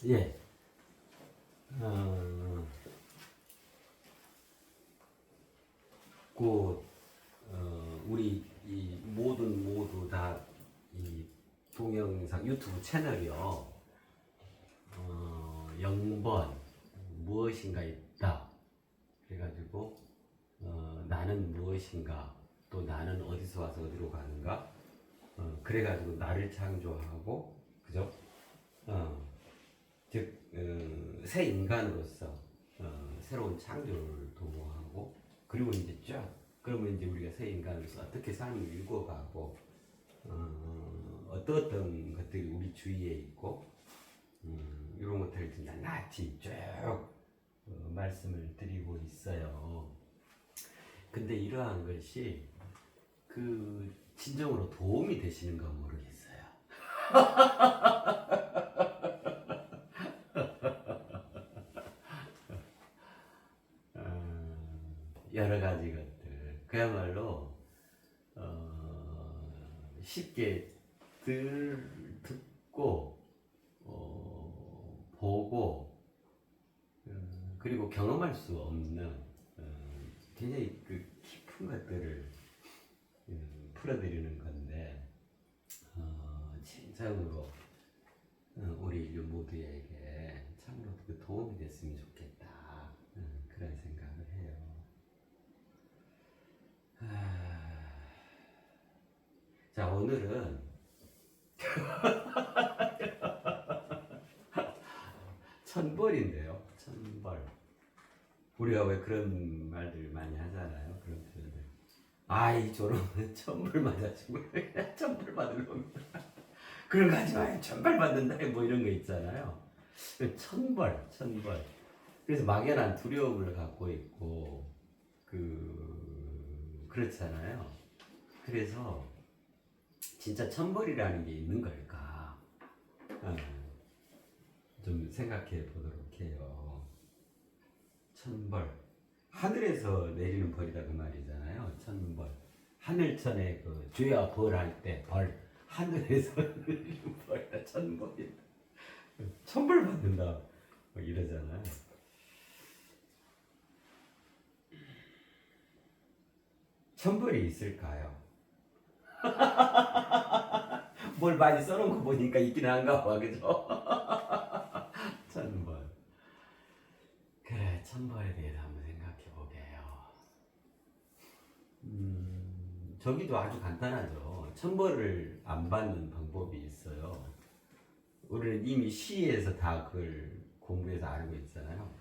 예. 어, 그, 우리 이 모두 다 이 동영상 유튜브 채널이요. 0번 무엇인가 있다. 그래가지고 나는 무엇인가, 또 나는 어디서 와서 어디로 가는가. 그래가지고 나를 창조하고, 그죠? 즉, 새 인간으로서 새로운 창조를 도모하고, 그리고 이제 쫙 그러면 이제 우리가 새 인간으로서 어떻게 삶을 읽어가고, 어떤 것들이 우리 주위에 있고, 이런 것들을 진짜 낱낱이 쭉 말씀을 드리고 있어요. 근데 이러한 것이 그 진정으로 도움이 되시는가 모르겠어요. 여러 가지 것들 그야말로 쉽게 듣고 보고 그리고 경험할 수 없는 굉장히 그 깊은 것들을 풀어드리는 건데 진정으로 우리 인류 모두에게 참으로 그 도움이 됐으면 좋겠다. 그런 생각을 해요. 자, 오늘은 천벌인데요. 천벌. 우리가 왜 그런 말들 많이 하잖아요. 그런 표현들. 아이 저놈은 천벌 맞아주고 천벌 받을 놈이다. 그런 거 하지 마요. 천벌 받는다. 뭐 이런 거 있잖아요. 천벌. 그래서 막연한 두려움을 갖고 있고 그렇잖아요. 그래서 진짜 천벌이라는 게 있는 걸까? 좀 생각해 보도록 해요. 천벌. 하늘에서 내리는 벌이다 그 말이잖아요. 천벌. 하늘천에 그 죄와 벌할 때 벌. 하늘에서 내리는 벌이다. 천벌이다. 천벌 받는다. 뭐 이러잖아요. 천벌이 있을까요? 뭘 많이 써놓은 거 보니까 있긴 한가 봐, 그죠? 천벌. 그래, 천벌에 대해서 한번 생각해 보게요. 저기도 아주 간단하죠. 천벌을 안 받는 방법이 있어요. 우리는 이미 시에서 다 그걸 공부해서 알고 있잖아요.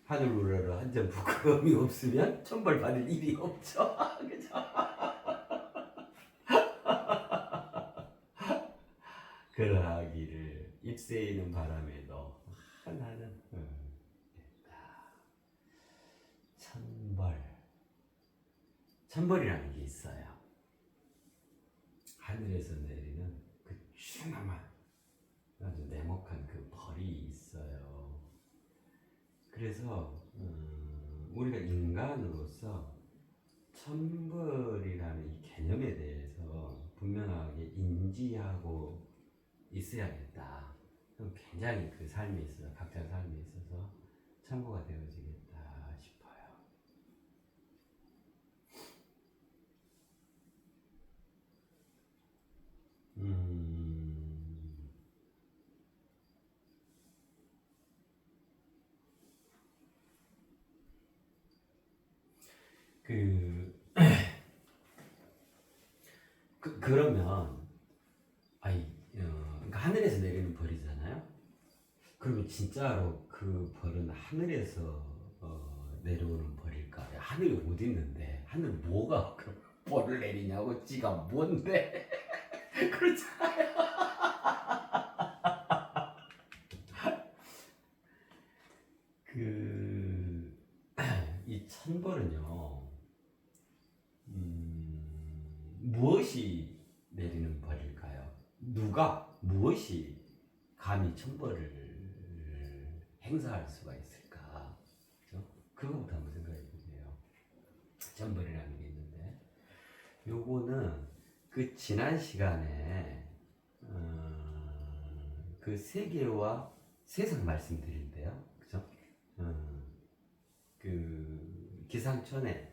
하늘 우러러 한 점 부끄러움이 없으면 천벌 받을 일이 없죠. 그죠? 그러하기를 입새이는 바람에도 나는 천벌이라는 게 있어요. 하늘에서 내리는 그 슈나만 아주 냉혹한 그 벌이 있어요. 그래서 우리가 인간으로서 천벌이라는 이 개념에 대해서 분명하게 인지하고 있어야겠다. 그럼 굉장히 그 삶에 있어서 각자 삶에 있어서 참고가 되어지겠다 싶어요. 그러면 그러니까 하늘에서 내리는 벌이잖아요. 그러면 진짜로 그 벌은 하늘에서 내려오는 벌일까? 하늘이 어디 있는데 하늘 뭐가 그럼 벌을 내리냐고? 지가 뭔데? 그렇잖아요. 이 천벌은요, 무엇이 내리는 벌일까요? 무엇이 감히 천벌을 행사할 수가 있을까? 그죠? 그거부터 한번 생각해 보세요. 천벌이라는 게 있는데, 요거는 그 지난 시간에 그 세계와 세상 말씀드린대요. 그죠? 그 기상천외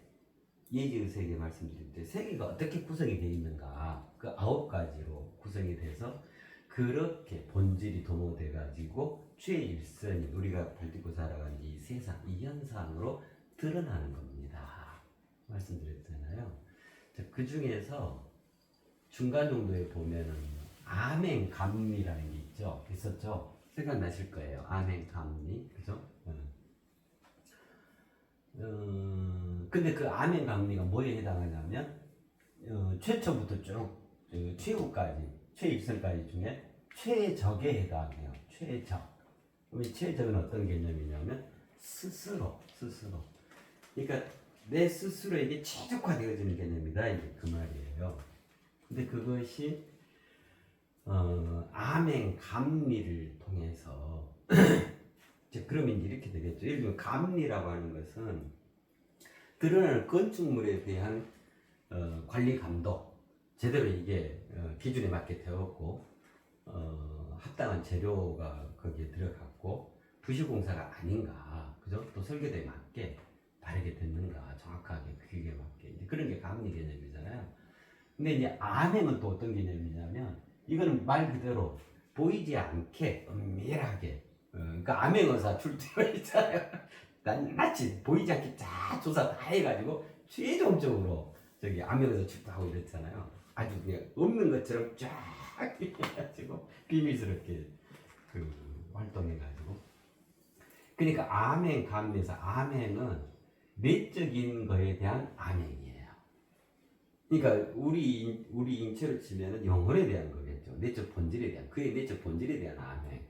예지의 세계 말씀드릴 때 세계가 어떻게 구성이 되어 있는가 그 9가지로 구성이 돼서 그렇게 본질이 도모돼 가지고 최일선인 우리가 발딛고 살아가는 이 세상 이 현상으로 드러나는 겁니다. 말씀드렸잖아요. 그 중에서 중간 정도에 보면은 아멘감리라는 게 있죠. 있었죠. 생각나실 거예요. 아멘감리, 그죠? 근데 그 아멘감리가 뭐에 해당하냐면 최초부터 쭉 최후까지 최일선까지 중에 최적에 해당해요. 최적. 그럼 이 최적은 어떤 개념이냐면 스스로. 그러니까 내 스스로에게 최적화되어지는 개념이다. 이게 그 말이에요. 근데 그것이 아멘 감리를 통해서 그러면 이렇게 되겠죠. 예를 들면 감리라고 하는 것은 드러나는 건축물에 대한 관리 감독 제대로 이게 기준에 맞게 되었고 합당한 재료가 거기에 들어갔고 부실공사가 아닌가 그죠? 또 설계도에 맞게 바르게 됐는가 정확하게 그게 맞게 이제 그런 게 감리 개념이잖아요. 근데 이제 아멘은 또 어떤 개념이냐면 이거는 말 그대로 보이지 않게 은밀하게 그러니까 암행어사 출두가 있잖아요. 낱낱이 보이지 않게 쫙 조사 다 해가지고 최종적으로 저기 암행어사 출두하고 이랬잖아요. 아주 그냥 없는 것처럼 쫙 해가지고 비밀스럽게 그 활동해가지고 그러니까 암행 감리에서 암행은 내적인 거에 대한 암행이에요. 그러니까 우리 인체로 치면은 영혼에 대한 거겠죠. 내적 본질에 대한 그의 내적 본질에 대한 암행.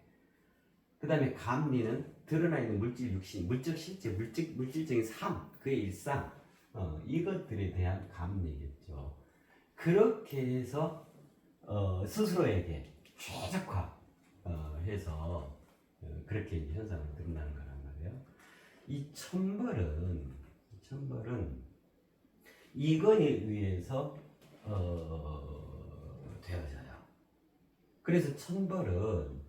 그 다음에 감리는 드러나 있는 물질 육신, 물적 실제, 물질적인 삶, 그의 일상, 이것들에 대한 감리겠죠. 그렇게 해서 스스로에게 최적화 해서 그렇게 이제 현상으로 드러나는 거란 말이에요. 이 천벌은 이건에 의해서 되어져요. 그래서 천벌은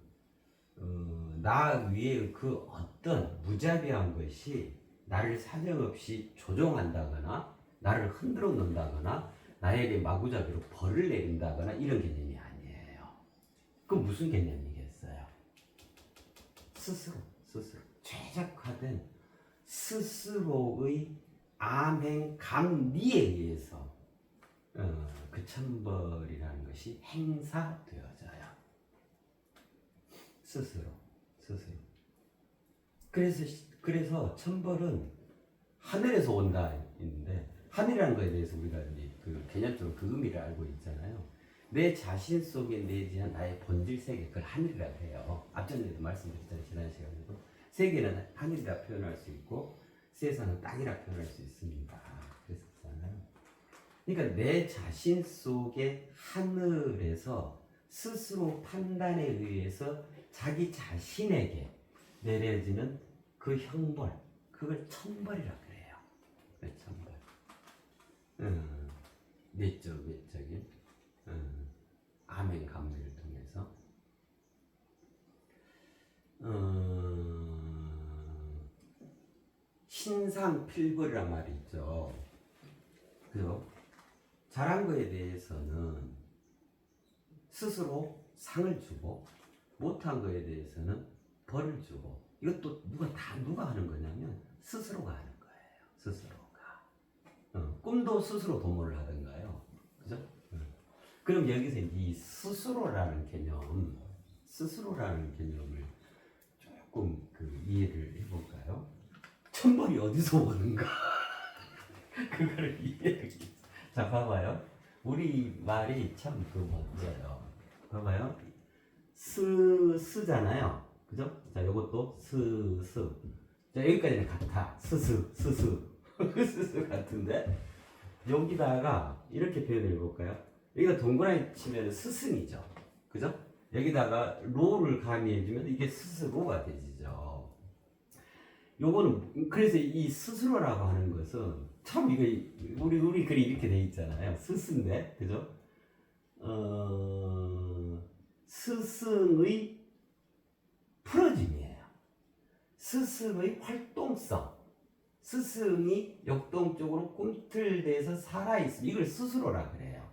나 위에 그 어떤 무자비한 것이 나를 사정없이 조종한다거나 나를 흔들어 놓는다거나 나에게 마구잡이로 벌을 내린다거나 이런 개념이 아니에요. 그 무슨 개념이겠어요? 스스로 최적화된 스스로의 암행 감리에 의해서 그 천벌이라는 것이 행사되어져요. 스스로. 그래서 천벌은 하늘에서 온다 있는데 하늘이라는 거에 대해서 우리가 이제 그 개념적으로 그 의미를 알고 있잖아요. 내 자신 속에 내재한 나의 본질 세계 그걸 하늘이라고 해요. 앞전에도 말씀드렸잖아요. 지난 시간에도 세계는 하늘이라 표현할 수 있고 세상은 땅이라 표현할 수 있습니다. 그랬었잖아요. 그러니까 내 자신 속의 하늘에서 스스로 판단에 의해서 자기 자신에게 내려지는 그 형벌, 그걸 천벌이라고 그래요. 천벌. 외적인 아멘 감리를 통해서 신상필벌이란 말이 있죠. 그죠? 잘한 거에 대해서는 스스로 상을 주고 못한 거에 대해서는 벌을 주고 이것도 누가 하는 거냐면 스스로가 하는 거예요. 스스로가. 꿈도 스스로 도모를 하던가요. 그죠? 그럼 여기서 이 스스로라는 개념을 조금 이해를 해볼까요? 천벌이 어디서 오는가? 그거를 이해하기. 자, 봐봐요. 우리 말이 참 멋져요. 봐봐요. 스잖아요. 그죠? 자, 요것도 스. 자, 여기까지는 같아. 스스 같은데 여기다가 이렇게 표현을 해볼까요? 여기가 동그라미 치면 스승이죠. 그죠? 여기다가 로를 가미해주면 이게 스스로가 되지죠. 요거는 그래서 이 스스로라고 하는 것은 참 이거 우리 글이 이렇게 돼 있잖아요. 스스인데 그죠? 스승의 풀어짐이에요. 스승의 활동성, 스승이 역동적으로 꿈틀대서 살아있음, 이걸 스스로라 그래요.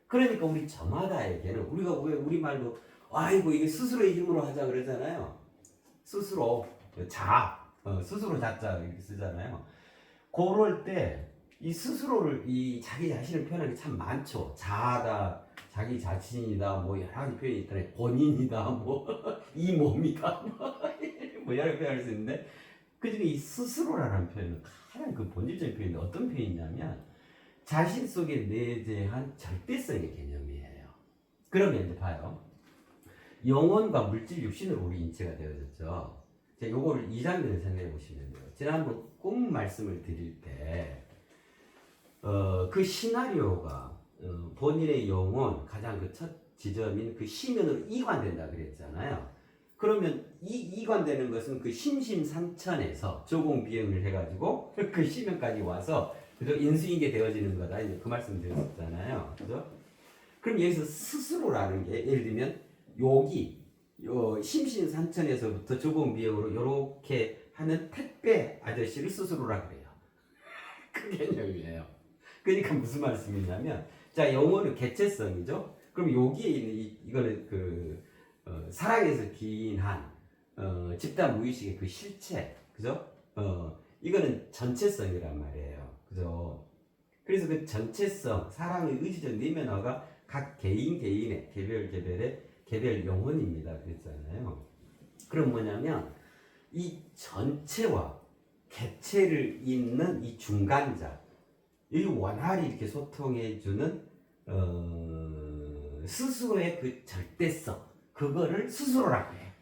그러니까 우리 저마다에게는 우리가 왜 우리말로 아이고 이게 스스로의 힘으로 하자 그러잖아요. 스스로 스스로 자자 이렇게 쓰잖아요. 그럴 때 이 스스로를 이 자기 자신을 표현하는 게 참 많죠. 자아다, 자기 자신이다, 뭐 여러 가지 표현이 있잖아요. 본인이다, 뭐 이 몸이다, 뭐 여러 표현할 수 있는데 그중에 이 스스로라는 표현은 가장 그 본질적인 표현이 어떤 표현이냐면 자신 속에 내재한 절대성의 개념이에요. 그러면 이제 봐요. 영혼과 물질, 육신으로 우리 인체가 되어졌죠. 자, 요거를 이 장면을 생각해 보시면 돼요. 지난번 꿈 말씀을 드릴 때, 그 시나리오가 본인의 영혼 가장 그 첫 지점인 그 시면으로 이관된다 그랬잖아요. 그러면 이 이관되는 것은 그 심심상천에서 조공비행을 해가지고 그 시면까지 와서 그죠? 인수인계 되어지는 거다. 이제 그 말씀 드렸었잖아요. 그죠? 그럼 여기서 스스로라는 게 예를 들면 여기 심신산천에서부터 조공비행으로 이렇게 하는 택배 아저씨를 스스로라 그래요. 그 개념이에요. 그러니까 무슨 말씀이냐면 자 영어는 개체성이죠. 그럼 여기에 있는 이거는 그 사랑에서 기인한 집단 무의식의 그 실체, 그죠? 이거는 전체성이란 말이에요, 그죠? 그래서 그 전체성, 사랑의 의지적 내면화가 각 개인의 개별의 개별 영혼입니다. 그랬잖아요. 그럼 뭐냐면 이 전체와 개체를 잇는 이 중간자, 이 원활히 이렇게 소통해주는 스스로의 그 절대성, 그거를 스스로라고 해요.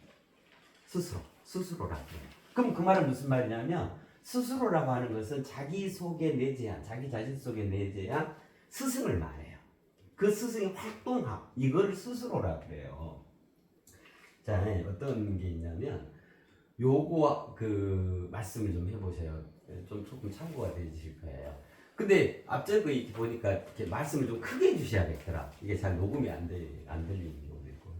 스스로라고 해요. 그럼 그 말은 무슨 말이냐면 스스로라고 하는 것은 자기 속에 내재한, 자기 자신 속에 내재한 스승을 말해요. 그 스승의 활동함, 이거를 스스로라고 그래요. 자, 어떤 게 있냐면 요거 그 말씀을 좀 해보세요. 좀 조금 참고가 되실 거예요. 근데 앞전 거 이렇게 보니까 이렇게 말씀을 좀 크게 해주셔야겠더라. 이게 잘 녹음이 안 들리는 경우도 있고.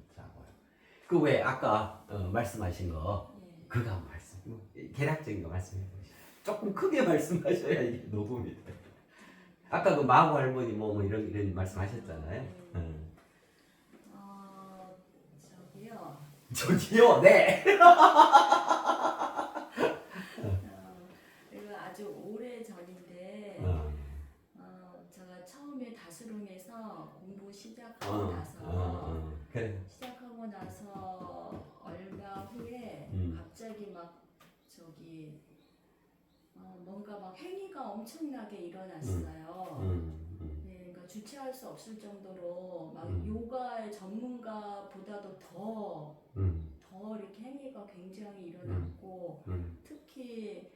그 왜 아까 말씀하신 거 그거 한번 말씀, 개략적인 거 말씀해 보시죠. 조금 크게 말씀하셔야 이게 녹음이 돼. 아까 그 마구 할머니 뭐 이런 말씀하셨잖아요. 저기요, 네. 이거 아주 오래 전인데 제가 처음에 다스룸에서 공부 시작하고 나서 시작하고 나서 얼마 후에 갑자기 막 저기 뭔가 막 행위가 엄청나게 일어났어요. 네, 그러니까 주체할 수 없을 정도로 막 요가의 전문가보다도 더 이렇게 행위가 굉장히 일어났고 특히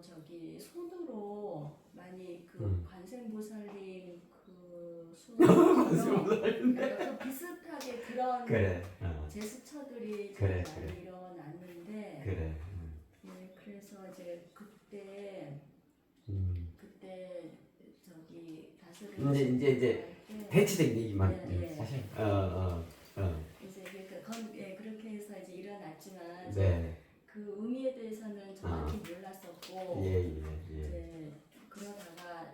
저기 손으로 많이 그 관세음보살님 그 손으로 그 비슷하게 그런 제스처들이 많이 일어났는데 네, 그래서 이제 그때 저기 다스를 이제 대체적인 얘기만 사실 이제 그렇게 해서 이제 일어났지만 네. 그 의미에 대해서는 정확히 몰랐었고 이제 그러다가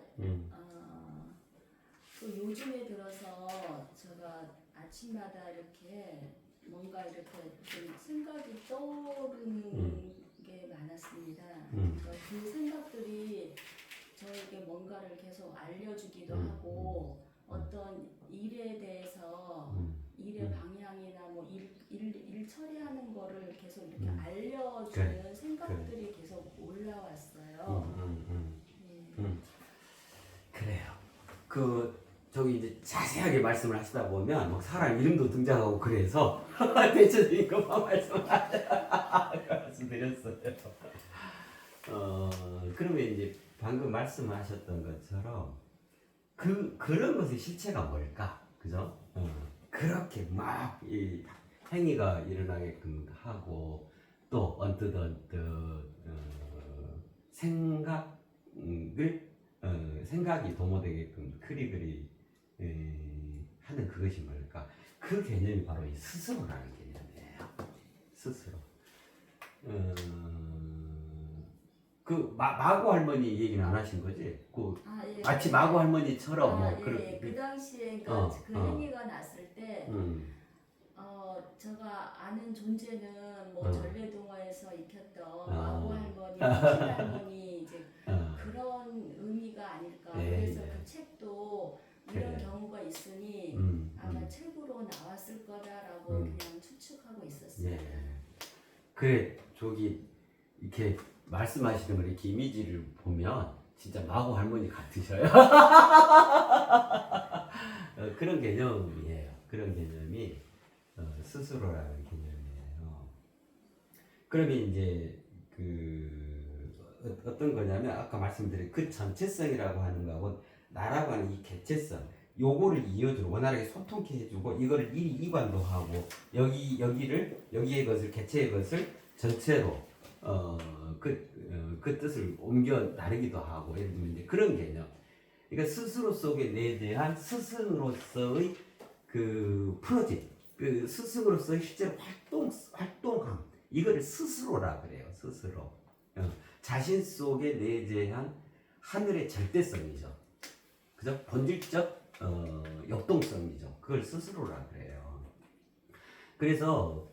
또 요즘에 들어서 제가 아침마다 이렇게 뭔가 이렇게 좀 생각이 떠오르는 게 많았습니다. 그러니까 그 생각들이 저에게 뭔가를 계속 알려주기도 하고 어떤 일에 대해서 일의 방향이나 뭐 일 처리하는 거를 계속 이렇게 알려주는 생각들이 계속 올라왔어요. 그래요. 저기 이제 자세하게 말씀을 하시다 보면 막 사람 이름도 등장하고 그래서 대체적인 것만 말씀드렸어요. 그러면 이제 방금 말씀하셨던 것처럼 그런 것의 실체가 뭘까, 그죠? 그렇게 막 이 행위가 일어나게끔 하고 또 언뜻 생각이 도모되게끔 그리 하는 그것이 뭘까? 그 개념이 바로 이 스스로라는 개념이에요. 스스로. 그 마고 할머니 얘기는 안 하신 거지? 그 예. 마치 마고 할머니처럼 뭐 예, 그런. 예. 그 당시에 그러니까 그 행위가 났을 때 제가 아는 존재는 뭐 전래동화에서 익혔던 마고 할머니, 신 할머니 이제 그런 의미가 아닐까. 그래서 그 책도 이런 그래. 경우가 있으니 아마 책으로 나왔을 거다라고 그냥 추측하고 있었어요. 예. 그래 저기 이렇게 말씀하시는 걸 이렇게 이미지를 보면 진짜 마고 할머니 같으셔요. 그런 개념이에요. 그런 개념이 스스로라는 개념이에요. 그러면 이제 어떤 거냐면 아까 말씀드린 그 전체성이라고 하는 거하고 나라고 하는 이 개체성 요거를 이어주고 원활하게 소통케 해주고 이거를 이관도 하고 여기의 것을 개체의 것을 전체로 그 뜻을 옮겨 나르기도 하고 예를 들면 이제 그런 개념. 그러니까 스스로 속에 내재한 스승으로서의 그 프로젝트, 그 스승으로서의 실제로 활동함 이거를 스스로라 그래요. 스스로 자신 속에 내재한 하늘의 절대성이죠. 그죠? 본질적 역동성이죠. 그걸 스스로라 그래요. 그래서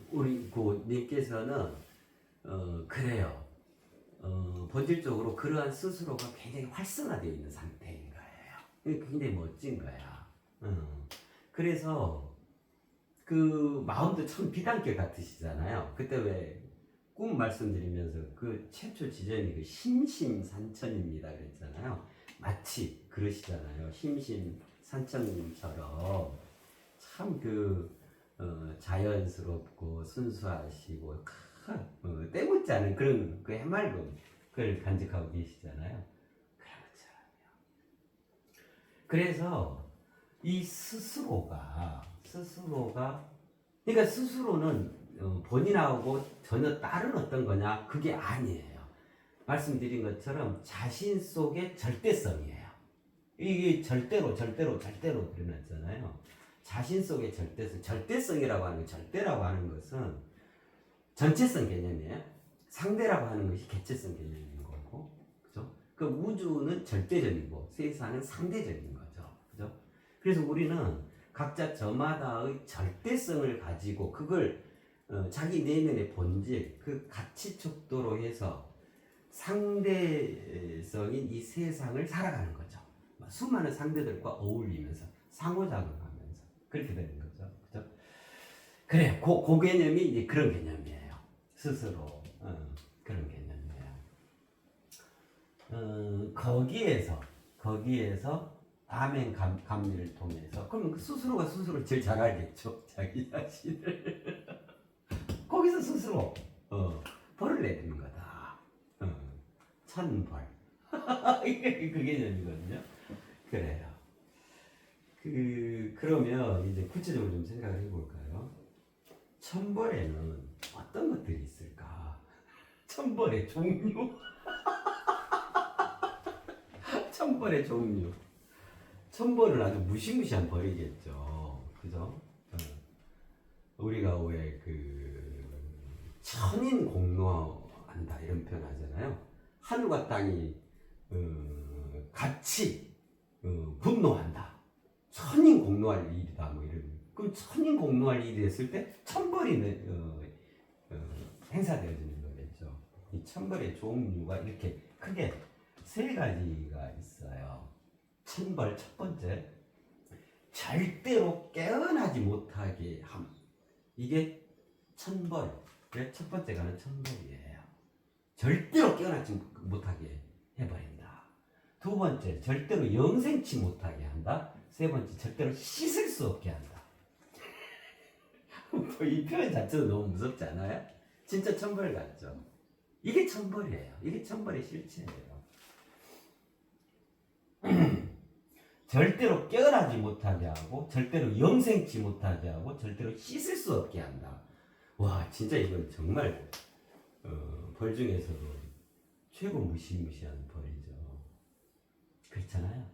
우리 님께서는 그래요. 본질적으로 그러한 스스로가 굉장히 활성화되어 있는 상태인 거예요. 굉장히 멋진 거야. 그래서 그 마음도 참 비단결 같으시잖아요. 그때 왜 꿈 말씀드리면서 그 최초 지점이 그 심심산천입니다 그랬잖아요. 마치 그러시잖아요. 심심산천처럼 참 자연스럽고 순수하시고 때묻지 않은 그런 그 해맑음 그걸 간직하고 계시잖아요. 그런 것처럼요. 그래서 이 스스로가 그러니까 스스로는 본인하고 전혀 다른 어떤 거냐 그게 아니에요. 말씀드린 것처럼 자신 속의 절대성이에요. 이게 절대로 드러났잖아요. 자신 속의 절대성이라고 하는 것, 절대라고 하는 것은 전체성 개념이에요. 상대라고 하는 것이 개체성 개념인 거고, 그죠? 그 우주는 절대적이고 세상은 상대적인 거죠, 그죠? 그래서 우리는 각자 저마다의 절대성을 가지고 그걸 자기 내면의 본질, 그 가치 척도로 해서 상대성인 이 세상을 살아가는 거죠. 수많은 상대들과 어울리면서 상호작용하면서 그렇게 되는 거죠, 그죠? 그래, 그 개념이 이제 그런 개념이에요. 스스로 그런 개념이에요. 거기에서 아멘 감리를 통해서 그럼 그 스스로가 스스로 제일 잘 알겠죠, 자기 자신을. 거기서 스스로 벌을 내리는 거다. 천벌. 이게 그 개념이거든요. 그래요. 그러면 이제 구체적으로 좀 생각을 해볼까요? 천벌에는 어떤 것들이 있을까? 천벌의 종류. 천벌의 종류. 천벌은 아주 무시무시한 벌이겠죠. 그죠? 우리가 왜 천인 공로한다 이런 표현 하잖아요. 하늘과 땅이 같이 분노한다. 천인 공로할 일이다 뭐 이런. 그럼 천인 공로할 일이 됐을 때 천벌이 행사되어지는 거겠죠. 이 천벌의 종류가 이렇게 크게 세 가지가 있어요. 천벌 첫 번째, 절대로 깨어나지 못하게 함. 이게 천벌의 첫 번째 가는 천벌이에요. 절대로 깨어나지 못하게 해버린다. 두 번째, 절대로 영생치 못하게 한다. 세 번째, 절대로 씻을 수 없게 한다. 이 표현 자체도 너무 무섭지 않아요? 진짜 천벌 같죠? 이게 천벌이에요. 이게 천벌의 실체예요. 절대로 깨어나지 못하게 하고, 절대로 영생치 못하게 하고, 절대로 씻을 수 없게 한다. 와, 진짜 이건 정말 벌 중에서도 최고 무시무시한 벌이죠. 그렇잖아요.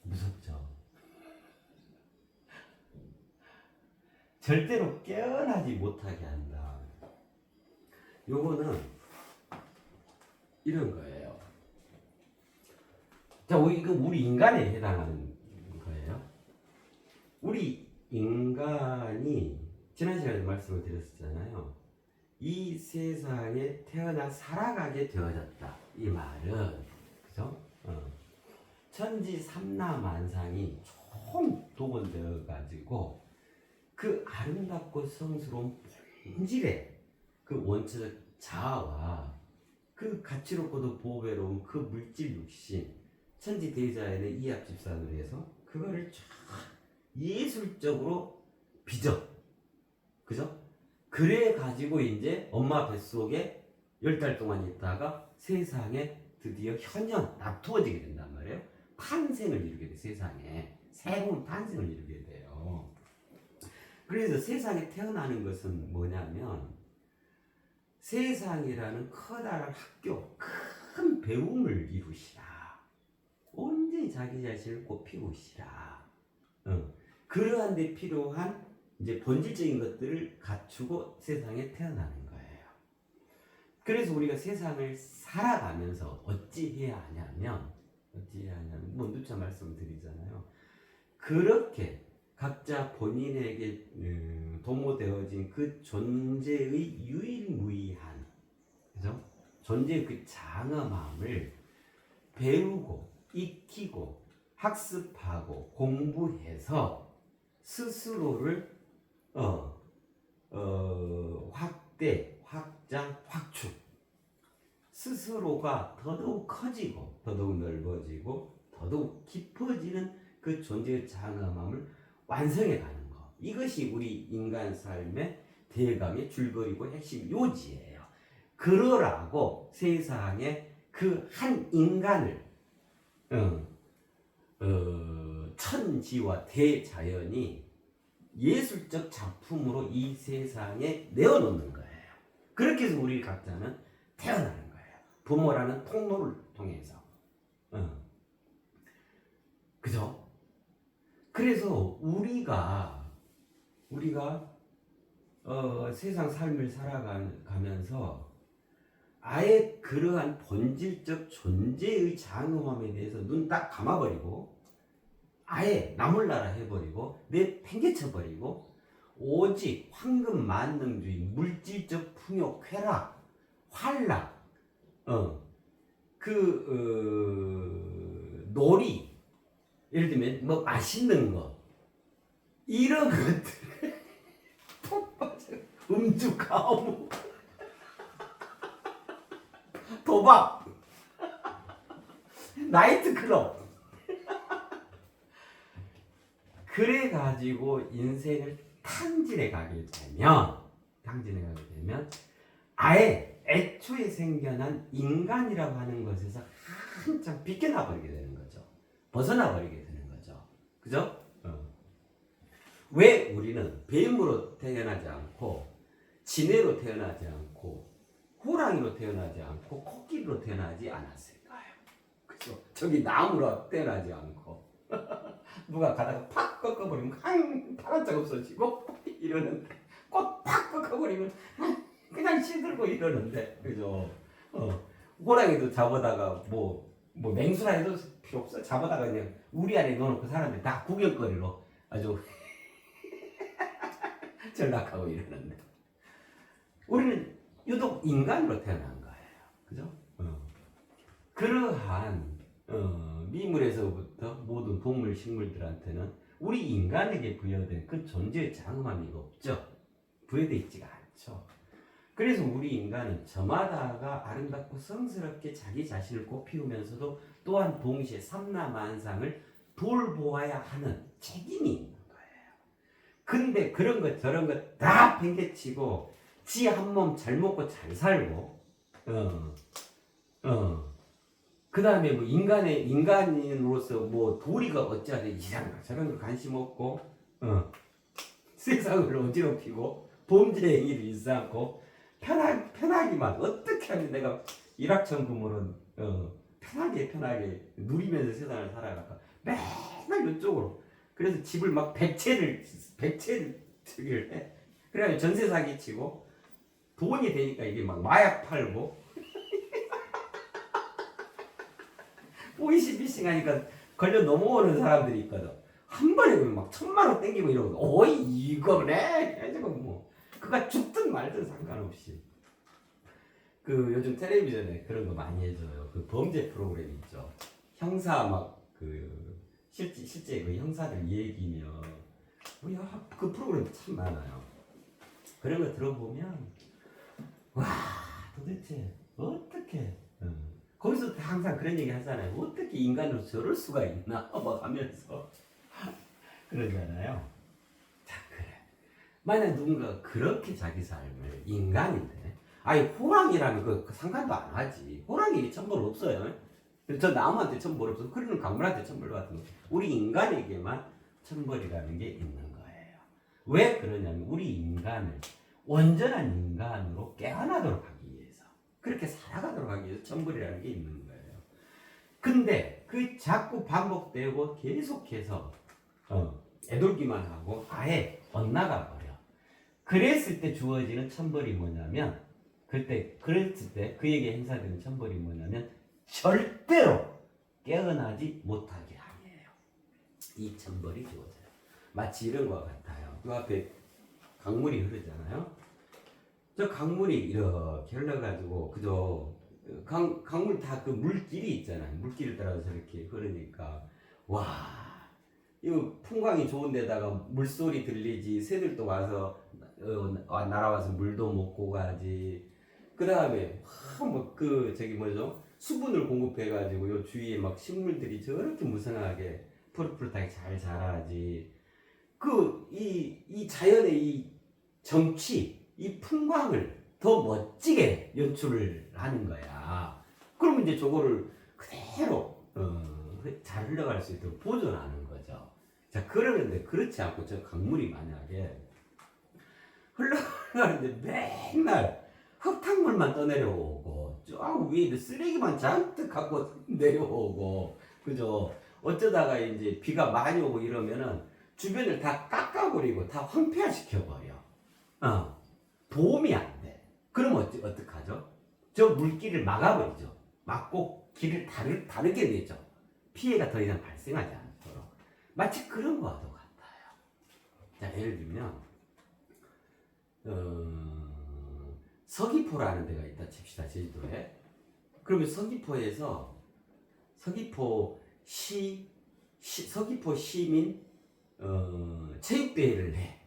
무섭죠. 절대로 깨어나지 못하게 한다. 요거는 이런 거예요. 자, 이거 우리 인간에 해당하는 거예요. 우리 인간이 지난 시간에 말씀을 드렸었잖아요. 이 세상에 태어나 살아가게 되어졌다. 이 말은 그죠? 천지 삼라만상이 총 동원되어 가지고 그 아름답고 성스러운 본질의 그 원초적 자아와 그 가치롭고도 보배로운 그 물질 육신 천지 대자연의 이합집산으로 해서 그거를 쫙 예술적으로 빚어, 그죠? 그래 가지고 이제 엄마 뱃속에 10달 동안 있다가 세상에 드디어 현현 납두어지게 된단 말이에요. 탄생을 이루게 돼. 세상에 새로운 탄생을 이루게 돼요. 그래서 세상에 태어나는 것은 뭐냐면 세상이라는 커다란 학교, 큰 배움을 이루시라. 온전히 자기 자신을 꽃피우시라. 그러한 데 필요한 이제 본질적인 것들을 갖추고 세상에 태어나는 거예요. 그래서 우리가 세상을 살아가면서 어찌해야 하냐면 뭐 누차 말씀드리잖아요. 그렇게 각자 본인에게 도모되어진 그 존재의 유일무이한, 그죠? 존재의 그 장엄함을 배우고 익히고 학습하고 공부해서 스스로를 확대, 확장, 확충, 스스로가 더더욱 커지고 더더욱 넓어지고 더더욱 깊어지는 그 존재의 장엄함을 완성해 가는 것. 이것이 우리 인간 삶의 대강의 줄거리고 핵심 요지예요. 그러라고 세상에 그 한 인간을 천지와 대자연이 예술적 작품으로 이 세상에 내어놓는 거예요. 그렇게 해서 우리 각자는 태어나는 거예요. 부모라는 통로를 통해서. 그죠? 그래서 우리가 세상 삶을 살아가면서 아예 그러한 본질적 존재의 장엄함에 대해서 눈 딱 감아버리고 아예 나몰라라 해버리고 내팽개쳐버리고 오직 황금 만능주의, 물질적 풍요, 쾌락, 활락, 놀이, 예를 들면 뭐 맛있는 거 이런 것들 푹 빠져. 음주, 가무, 도박, 나이트클럽. 그래 가지고 인생을 탕진해 가게 되면 아예 애초에 생겨난 인간이라고 하는 것에서 한참 비껴나 버리게 되는 거죠. 벗어나 버리게 되는 거죠. 그죠? 왜 우리는 뱀으로 태어나지 않고 지네로 태어나지 않고 호랑이로 태어나지 않고 코끼리로 태어나지 않았을까요? 그죠? 저기 나무로 태어나지 않고 누가 가다가 팍 꺾어버리면 파란 짝 없어지고 이러는데 꽃 팍 꺾어버리면 그냥 시들고 이러는데, 그죠? 호랑이도 잡아다가 뭐 맹수라 해도 필요 없어. 잡아다가 그냥 우리 안에 넣어놓고 사람들이 다 구경거리로 아주 전락하고 이러는데 우리는 유독 인간으로 태어난 거예요. 그죠? 그러한 미물에서부터 모든 동물, 식물들한테는 우리 인간에게 부여된 그 존재의 장엄함이 없죠. 부여되어 있지가 않죠. 그래서 우리 인간은 저마다가 아름답고 성스럽게 자기 자신을 꽃피우면서도 또한 동시에 삼라만상을 돌보아야 하는 책임이 있는 거예요. 근데 그런 것 저런 것 다 팽개치고 지 한 몸 잘 먹고 잘 살고 그 다음에 뭐 인간으로서 뭐 도리가 어찌하든 이런 거 저런 거 관심 없고 세상을 어지럽히고 범죄 행위를 일삼고 편하기만 어떻게 하면 내가 일확천금으로 편하게 누리면서 세상을 살아갈까 맨날 이쪽으로. 그래서 집을 막 100채를 저기를 해. 그래가지고 전세 사기치고 돈이 되니까 이게 막 마약 팔고 보이시비싱 하니까 걸려 넘어오는 사람들이 있거든. 한 번에 막 1,000만 원 땡기고 이러고 어이 이거네 해가지고 뭐 그가 죽든 말든 상관없이 그 요즘 텔레비전에 그런 거 많이 해줘요. 그 범죄 프로그램 있죠. 형사 막 그 실제 그 형사들 얘기면 그 프로그램 참 많아요. 그런 거 들어보면 와 도대체 어떻게 거기서 항상 그런 얘기 하잖아요. 어떻게 인간으로 저럴 수가 있나 막 하면서 그러잖아요. 자 그래 만약 누군가 그렇게 자기 삶을 인간인데 아니 호랑이라면 그 상관도 안 하지. 호랑이 천벌 없어요. 저 나무한테 천벌 없어. 그러는 강물한테 천벌 같은 거. 우리 인간에게만 천벌이라는 게 있는 거예요. 왜 그러냐면 우리 인간을 온전한 인간으로 깨어나도록 하기 위해서 그렇게 살아가도록 하기 위해서 천벌이라는 게 있는 거예요. 근데 그 자꾸 반복되고 계속해서 애돌기만 하고 아예 엇나가 버려. 그랬을 때 주어지는 천벌이 뭐냐면 그랬을 때 그에게 행사되는 천벌이 뭐냐면 절대로 깨어나지 못하게 함이에요. 이 천벌이 주어져요. 마치 이런 것 같아요. 그 앞에 강물이 흐르잖아요. 저 강물이 이렇게 흘러가지고 그저 강물 다 그 물길이 있잖아요. 물길을 따라서 이렇게 흐르니까 와 이거 풍광이 좋은 데다가 물소리 들리지 새들도 와서 날아와서 물도 먹고 가지. 그 다음에 그 저기 뭐죠 수분을 공급해 가지고 요 주위에 막 식물들이 저렇게 무성하게 푸릇푸릇하게 잘 자라지. 그 이 자연의 이 정취 이 풍광을 더 멋지게 연출을 하는 거야. 그러면 이제 저거를 그대로 잘 흘러갈 수 있도록 보존하는 거죠. 자 그러는데 그렇지 않고 저 강물이 만약에 흘러가는데 맨날 흙탕물만 떠내려오고 저 위에 쓰레기만 잔뜩 갖고 내려오고 그죠. 어쩌다가 이제 비가 많이 오고 이러면은 주변을 다 깎아버리고 다 황폐화시켜버려. 도움이 안 돼. 그럼 어떡하죠? 저 물길을 막아버리죠. 막고 길을 다르게 내죠. 피해가 더 이상 발생하지 않도록. 마치 그런 거와도 같아요. 자, 예를 들면 서귀포라는 데가 있다 칩시다. 제주도에. 그러면 서귀포에서 서귀포 시민 체육대회를 해.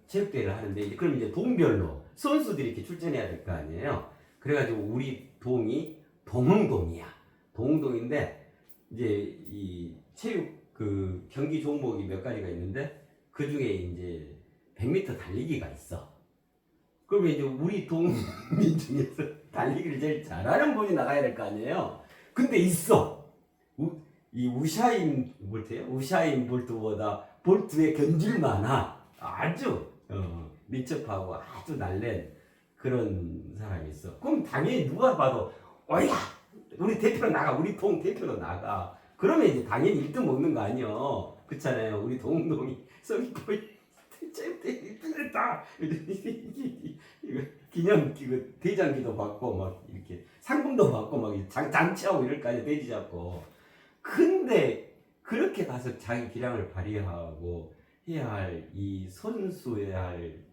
체육대회를 하는데 그럼 이제 동별로 선수들이 이렇게 출전해야 될 거 아니에요. 그래가지고 우리 동이 동흥동이야. 동흥동인데 이제 이 체육 그 경기 종목이 몇 가지가 있는데 그 중에 이제 100m 달리기가 있어. 그러면 이제 우리 동민 중에서 달리기를 제일 잘하는 분이 나가야 될 거 아니에요. 근데 있어. 이 우샤인 볼트예요. 우샤인 볼트보다 볼트에 견줄만한 아주 민첩하고 아주 날랜 그런 사람이 있어. 그럼 당연히 누가 봐도 어야 우리 대표로 나가. 우리 동 대표로 나가. 그러면 이제 당연히 1등 먹는 거 아니요. 그렇잖아요. 우리 동동이 서귀포에 잼대 1등을 했다. 기념 대장기도 받고 막 이렇게 상금도 받고 막 장치하고 이럴까지 돼지 잡고. 근데 그렇게 가서 자기 기량을 발휘하고 해야 할 이 선수해야 할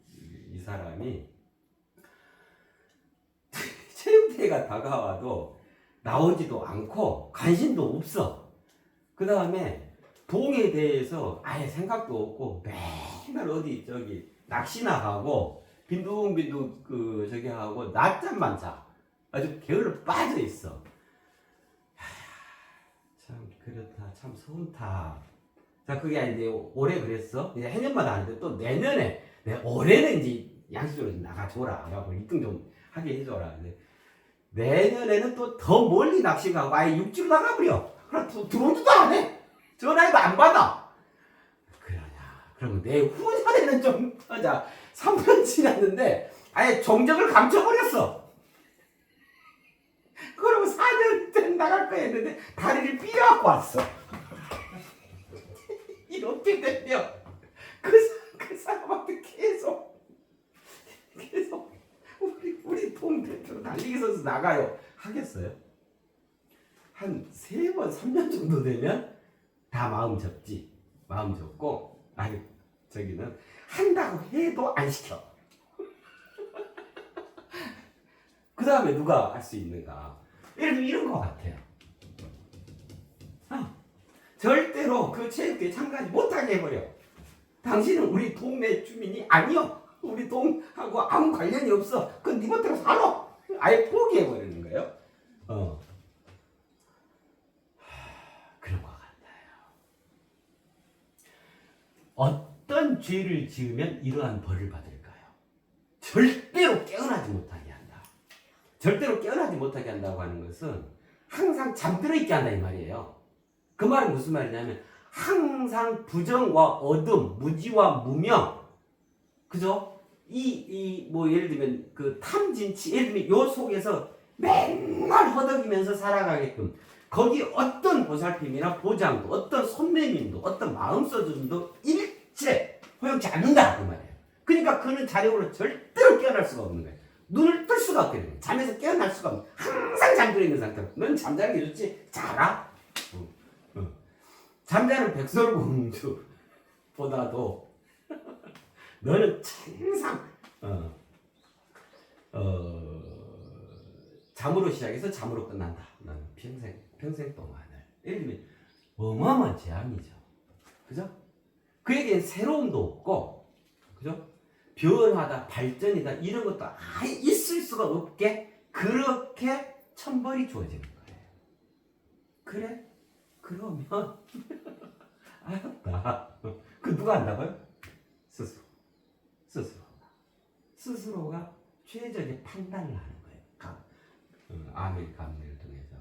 이 사람이 체육대회가 다가와도 나오지도 않고 관심도 없어. 그 다음에 동에 대해서 아예 생각도 없고 맨날 어디 저기 낚시나 하고 빈둥빈둥 그 저기 하고 낮잠만 자. 아주 게을러 빠져 있어. 참 그렇다. 참 손타. 자 그게 이제 올해 그랬어. 이제 해년마다 하는데 또 내년에 올해는 이제 양식적으로 나가줘라. 하고 1등 좀 하게 해줘라. 근데 내년에는 또 더 멀리 낚시 가고 아예 육지로 나가버려. 그럼 들어오지도 안 해. 전화해도 안 받아. 그러냐. 그러면 내 후년에는 좀 하자. 3년 지났는데 아예 정적을 감춰버렸어. 그러고 4년 때 나갈 거야 했는데 다리를 삐려갖고 왔어. 이렇게 되면 그 나가요 하겠어요? 한 3번 3년 정도 되면 다 마음 접지. 마음 접고 아니 저기는 한다고 해도 안 시켜. 그 다음에 누가 할 수 있는가? 예를 들면 이런 것 같아요. 절대로 그 체육대회 참가하지 못하게 해버려. 당신은 우리 동네 주민이 아니요. 우리 동하고 아무 관련이 없어. 그건 네 멋대로 살아. 아예 포기해버리는 거예요. 그런 것 같아요. 어떤 죄를 지으면 이러한 벌을 받을까요? 절대로 깨어나지 못하게 한다. 절대로 깨어나지 못하게 한다고 하는 것은 항상 잠들어 있게 한다 이 말이에요. 그 말은 무슨 말이냐면 항상 부정과 어둠, 무지와 무명, 그죠? 뭐 예를 들면 그 탐진치, 예를 들면 요 속에서 맨날 허덕이면서 살아가게끔 거기 어떤 보살핌이나 보장도, 어떤 손내밈도, 어떤 마음 써줌도 일체 허용치 않는다 그 말이에요. 그러니까 그는 자력으로 절대로 깨어날 수가 없는 거예요. 눈을 뜰 수가 없게 돼요. 잠에서 깨어날 수가 없는. 항상 잠들어 있는 상태로. 넌 잠자는 게 좋지? 자라. 잠자는 백설공주보다도 너는 항상 잠으로 시작해서 잠으로 끝난다. 너는 평생 동안을. 예를 들면 어마어마한 재앙이죠. 그죠? 그에겐 새로움도 없고, 그죠? 변화다, 발전이다 이런 것도 아예 있을 수가 없게 그렇게 천벌이 주어지는 거예요. 그래? 그러면 알았다. 그 누가 한다고요? 스스로가 최적의 판단을 하는 거예요. 아멘 감리를 통해서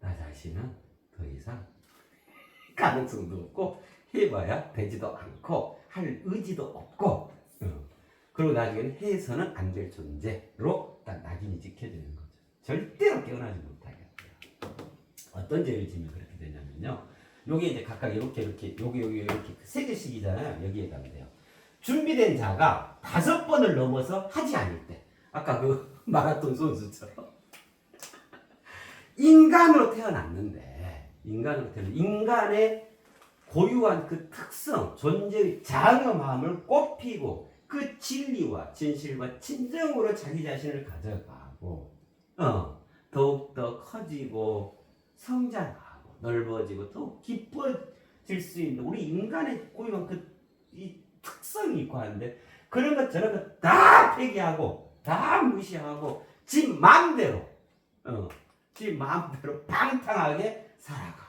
나 자신은 더 이상 가능성도 없고 해봐야 되지도 않고 할 의지도 없고 그리고 나중에는 해서는 안 될 존재로 딱 낙인이 찍혀지는 거죠. 절대로 깨어나지 못하게 합니다. 어떤 죄를 지면 그렇게 되냐면요. 요게 이제 각각 이렇게 여기 이렇게 3개씩이잖아요. 여기에 가면 돼요. 준비된 자가 5번을 넘어서 하지 않을 때, 아까 그 마라톤 선수처럼 인간으로 태어났는데 인간의 고유한 그 특성, 존재의 장엄함을 꽃피고 그 진리와 진실과 진정으로 자기 자신을 가져가고 더욱더 커지고 성장하고 넓어지고 더욱 깊어질 수 있는 우리 인간의 고유한 이 특성이 있고 하는데 그런 것 저런 것 다 폐기하고 다 무시하고 지 마음대로 방탕하게 살아가.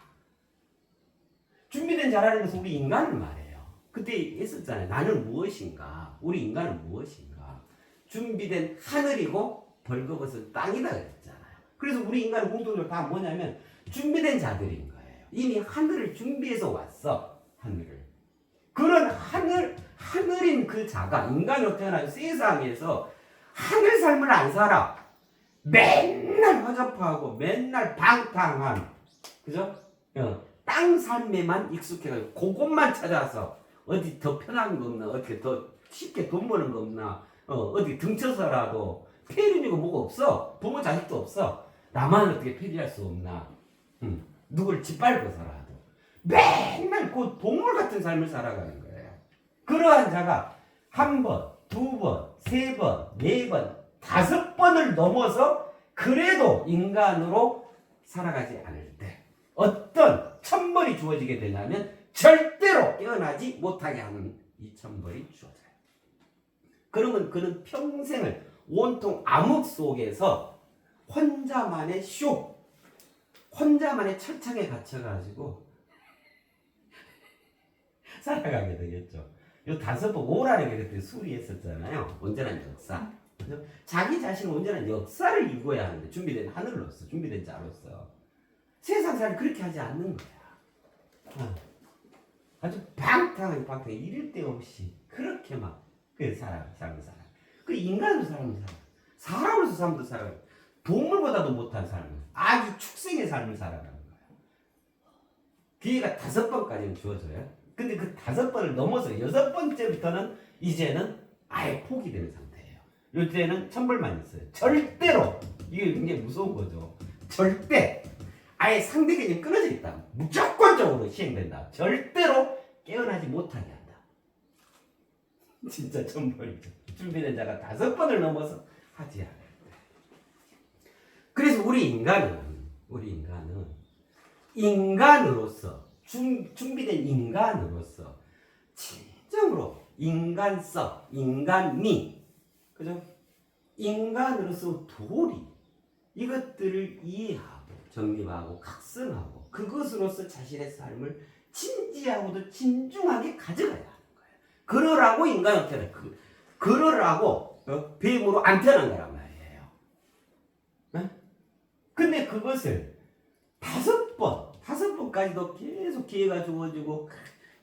준비된 자라는 것은 우리 인간을 말해요. 그때 있었잖아요. 나는 무엇인가? 우리 인간은 무엇인가? 준비된 하늘이고 벌거벗은 땅이다 그랬잖아요. 그래서 우리 인간의 공통적으로 다 뭐냐면 준비된 자들인 거예요. 이미 하늘을 준비해서 왔어. 하늘을. 그런 하늘인 그 자가 인간으로 태어나서 세상에서 하늘 삶을 안 살아. 맨날 허접하고 맨날 방탕한, 그죠? 땅 삶에만 익숙해가지고 그것만 찾아서 어디 더 편한 거 없나? 어떻게 더 쉽게 돈 버는 거 없나? 어디 등쳐서라도 폐륜이고 뭐가 없어. 부모 자식도 없어. 나만 어떻게 폐기할 수 없나? 누굴 짓밟아서라도 맨날 그 동물 같은 삶을 살아가는 거예요. 그러한 자가 1번, 2번, 3번, 4번, 5번을 넘어서 그래도 인간으로 살아가지 않을 때 어떤 천벌이 주어지게 되냐면 절대로 깨어나지 못하게 하는 이 천벌이 주어져요. 그러면 그는 평생을 온통 암흑 속에서 혼자만의 혼자만의 철창에 갇혀가지고 살아가게 되겠죠. 요 5번 오라는 게 그때 수리했었잖아요. 온전한 역사. 자기 자신은 온전한 역사를 이루어야 하는데 준비된 하늘로서, 준비된 자로서 세상 사람이 그렇게 하지 않는 거야. 아주 방탕하게 이럴 데 없이 그렇게 막 삶을 살아. 그 인간으로 살면 살아. 사람으로서 삶도 살아. 동물보다도 못한 삶을, 아주 축생의 삶을 살아가는 거예요. 기회가 5번까지는 주어져요. 근데 그 5번을 넘어서 6번째부터는 이제는 아예 포기되는 상태예요. 이때는 천벌만 있어요. 절대로 이게 굉장히 무서운 거죠. 절대 아예 상대 개념이 끊어져 있다. 무조건적으로 시행된다. 절대로 깨어나지 못하게 한다. 진짜 천벌이죠. 준비된 자가 5번을 넘어서 하지 않아요. 그래서 우리 인간은 인간으로서 준비된 인간으로서 진정으로 인간성, 인간미, 그죠? 인간으로서 도리 이것들을 이해하고 정립하고 각성하고 그것으로서 자신의 삶을 진지하고도 진중하게 가져가야 하는 거예요. 그러라고 인간은 태어난 그러라고 뱀으로 안 태어난 거란 말이에요. 네? 근데 그것을 5번까지도 계속 기회가 주어지고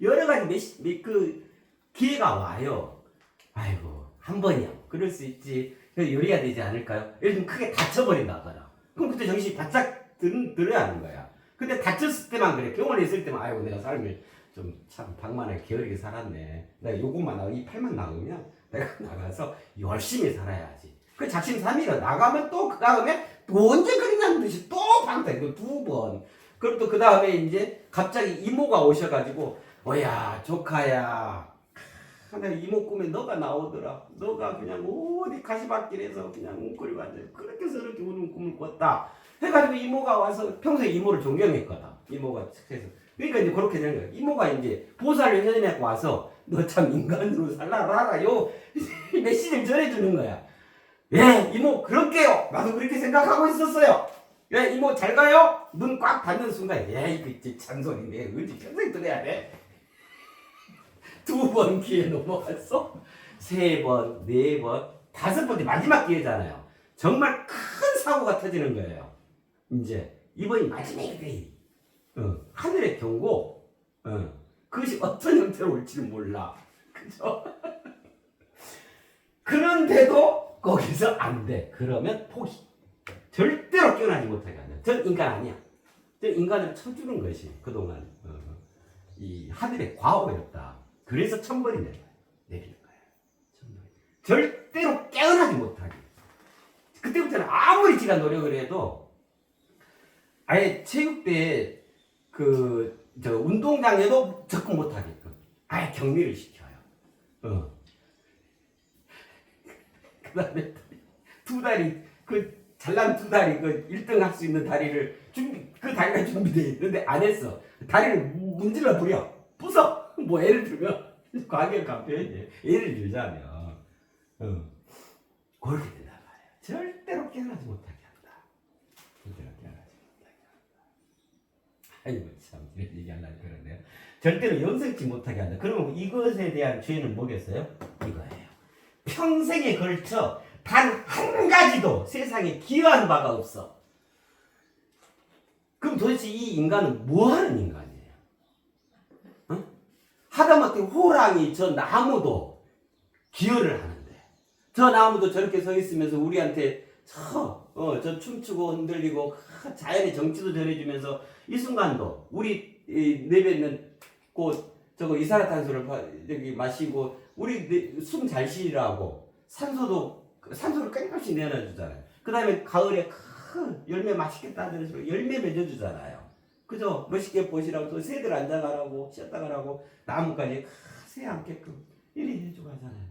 여러 가지 그 기회가 와요. 아이고 한 번이야. 그럴 수 있지. 요리가 되지 않을까요? 예를 들면 크게 다쳐버린다거나. 그럼 그때 정신이 바짝 들어야 하는 거야. 근데 다쳤을 때만 그래. 병원에 있을 때만 아이고 내가 삶을 좀 참 방만하게 게으르게 살았네. 내가 요것만 나고 이 팔만 나오면 내가 나가서 열심히 살아야지. 그 작심삼일은 나가면 또 그 다음에 또 언제 그러냐는 듯이 또 방다. 이거 2번. 그럼 또 그 다음에 이제 갑자기 이모가 오셔가지고 어야 조카야. 내가 이모 꿈에 너가 나오더라. 너가 그냥 어디 가시밭길에서 그냥 웅크리고 앉아 그렇게 저렇게 우는 꿈을 꿨다. 해가지고 이모가 와서 평소에 이모를 존경했거든. 이모가 그래서 그러니까 이제 그렇게 되는 거야. 이모가 이제 보살을 해내고 와서 너 참 인간으로 살라라 요 메시지를 전해주는 거야. 예, 이모 그럴게요. 나도 그렇게 생각하고 있었어요. 예, 이모 잘 가요. 눈 꽉 닫는 순간 예, 이거 진짜 잔소리인데 어디 평생 들어야 돼. 2번 기회 넘어갔어. 3번, 4번, 5번째 마지막 기회잖아요. 정말 큰 사고가 터지는 거예요. 이제 이번이 마지막이 하늘의 경고. 그것이 어떤 형태로 올지는 몰라. 그죠? 그런데도 거기서 안 돼. 그러면 포기. 절대로 깨어나지 못하게 한다. 전 인간 아니야. 전 인간을 쳐주는 것이 그동안 이 하늘의 과오였다. 그래서 천벌이 내리는 거예요. 절대로 깨어나지 못하게. 그때부터는 아무리 지가 노력을 해도 아예 체육대회 운동장에도 접근 못하게끔 아예 격리를 시켜요. 그 다음에 2다리 잘난 2다리 1등 할 수 있는 다리를 그 다리가 준비되어 있는데 안 했어. 다리를 문질러 부려 부숴. 뭐 예를 들면 과격 간편이지. 예를 들자면 그렇게 된단 말이야. 절대로 깨어나지 못하게 한다. 절대로 깨어나지 못하게 한다. 아이고 참 이런 얘기하려고 그러네요. 절대로 영생치 못하게 한다. 그러면 이것에 대한 죄는 뭐겠어요? 이거예요. 평생에 걸쳐 단 한 가지도 세상에 기여한 바가 없어. 그럼 도대체 이 인간은 뭐 하는 인간이에요? 하다못해 호랑이 저 나무도 기여를 하는데 저 나무도 저렇게 서 있으면서 우리한테 저 춤추고 흔들리고 자연의 정치도 전해주면서 이 순간도 우리 내뱉는 꽃 저거 이산화탄소를 여기 마시고 우리 숨 잘 쉬라고 산소를 끊임없이 내어주잖아요. 그 다음에 가을에 열매 맛있게 따들어서 열매 맺어주잖아요. 그죠? 멋있게 보시라고 또 새들 앉아가라고 쉬었다 가라고 나무까지 새 앉게끔 이리 해주고 하잖아요.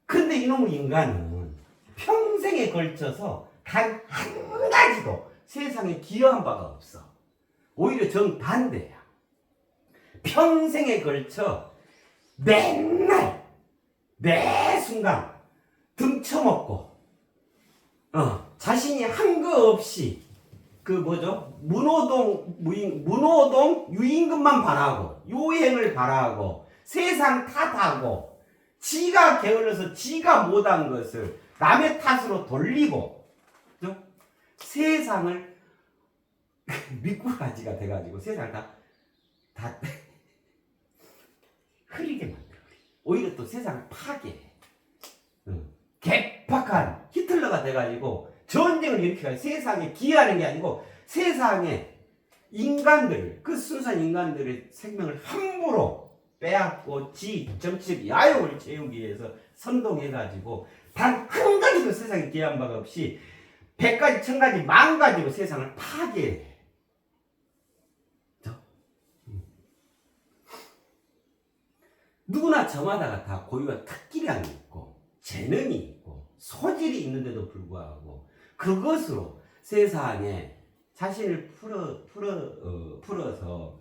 근데 이놈의 인간은 평생에 걸쳐서 단 한 가지도 세상에 기여한 바가 없어. 오히려 정반대야. 평생에 걸쳐 맨날 매 순간 등쳐먹고 자신이 한 거 없이 문호동 유임금만 바라고 요행을 바라고 세상 탓하고 지가 게을러서 지가 못한 것을 남의 탓으로 돌리고 세상을 미꾸라지가 돼가지고 세상을 다 흐리게 만들어. 오히려 또 세상을 파괴해. 개팍한 히틀러가 돼가지고 전쟁을 일으켜서 세상에 기여하는 게 아니고 세상에 인간들, 그 순수한 인간들의 생명을 함부로 빼앗고 정치적 야욕을 채우기 위해서 선동해가지고 단 한 가지도 세상에 기여한 바가 없이 100가지, 1000가지, 10,000가지로 세상을 파괴해. 그죠? 누구나 저마다가 다 고유한 특기량이 있고 재능이 있고 소질이 있는데도 불구하고 그것으로 세상에 자신을 풀어서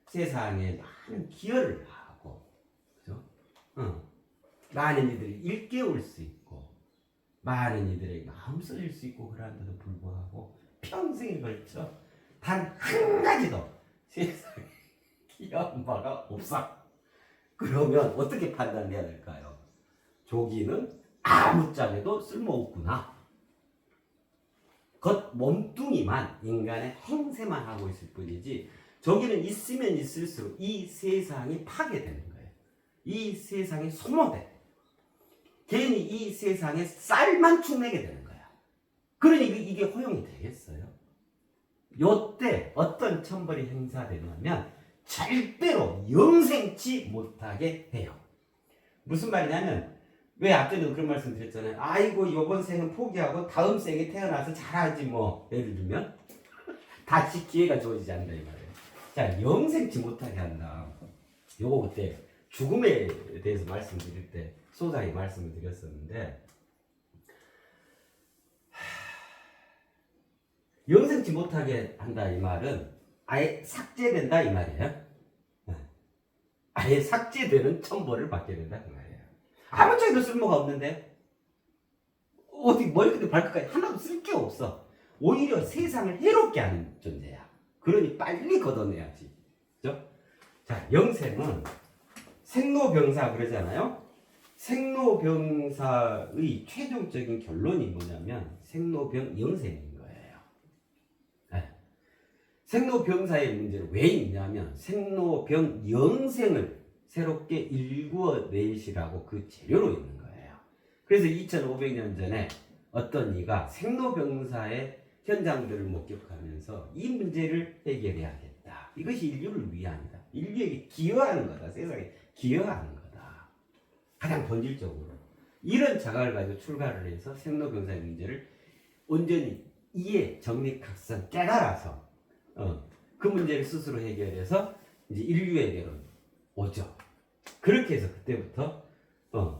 세상에 많은 기여를 하고, 그죠? 많은 이들이 일깨울 수 있고, 많은 이들의 마음 쓰일 수 있고, 그러한데도 불구하고, 평생에 걸쳐 단 한 가지도 세상에 기여한 바가 없어. 그러면 어떻게 판단해야 될까요? 조기는 아무짝에도 쓸모없구나. 겉 몸뚱이만 인간의 행세만 하고 있을 뿐이지 저기는 있으면 있을수록 이 세상이 파괴되는 거예요. 이 세상이 소모돼. 괜히 이 세상에 쌀만 축내게 되는 거야. 그러니 이게 허용이 되겠어요? 요때 어떤 천벌이 행사되냐면 절대로 영생치 못하게 해요. 무슨 말이냐면 왜 앞전에도 그런 말씀 드렸잖아요. 아이고 이번 생은 포기하고 다음 생에 태어나서 잘하지 뭐. 예를 들면 다시 기회가 주어지지 않는다 이 말이에요. 자, 영생치 못하게 한다. 요거 그때 죽음에 대해서 말씀드릴 때 소상히 말씀을 드렸었는데 영생치 못하게 한다 이 말은 아예 삭제된다 이 말이에요. 아예 삭제되는 천벌을 받게 된다 그 말이에요. 아무 쪽에도 쓸모가 없는데 어디 머리끝에 발끝까지 하나도 쓸 게 없어. 오히려 세상을 해롭게 하는 존재야. 그러니 빨리 걷어내야지. 그죠? 자, 영생은 생로병사 그러잖아요. 생로병사의 최종적인 결론이 뭐냐면 생로병영생인 거예요. 네. 생로병사의 문제는 왜 있냐면 생로병영생을 새롭게 일구어내시라고 그 재료로 있는 거예요. 그래서 2500년 전에 어떤 이가 생로병사의 현장들을 목격하면서 이 문제를 해결해야겠다. 이것이 인류를 위한다. 인류에게 기여하는 거다. 세상에 기여하는 거다. 가장 본질적으로. 이런 자각을 가지고 출가를 해서 생로병사의 문제를 온전히 이해, 정립각선, 깨달아서 그 문제를 스스로 해결해서 이제 인류에게로 오죠. 그렇게 해서 그때부터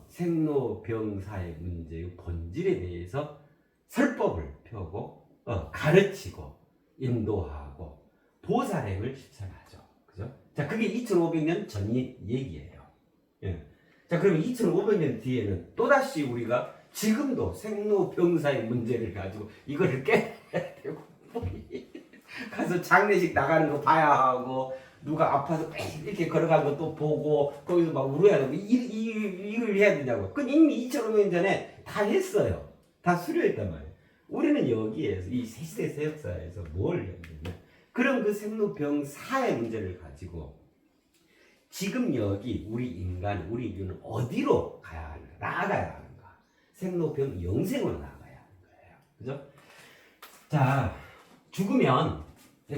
생로병사의 문제의 본질에 대해서 설법을 펴고 가르치고 인도하고 보살행을 실천하죠. 그죠? 자, 그게 2500년 전 얘기예요. 예. 자, 그러면 2500년 뒤에는 또다시 우리가 지금도 생로병사의 문제를 가지고 이거를 깨야 되고 가서 장례식 나가는 거 봐야 하고 누가 아파서 이렇게 걸어가는 것도 보고 거기서 막 울어야 되고 이걸 해야 되냐고. 그건 이미 2500년 전에 다 했어요. 다 수료했단 말이에요. 우리는 여기에서 이 새시대 새역사에서 뭘 해야 되냐. 그럼 그 생로병사의 문제를 가지고 지금 여기 우리 인간, 우리 인류는 어디로 가야 하는가? 나아가야 하는가? 생로병영생으로 나아가야 하는 거예요. 그죠? 자, 죽으면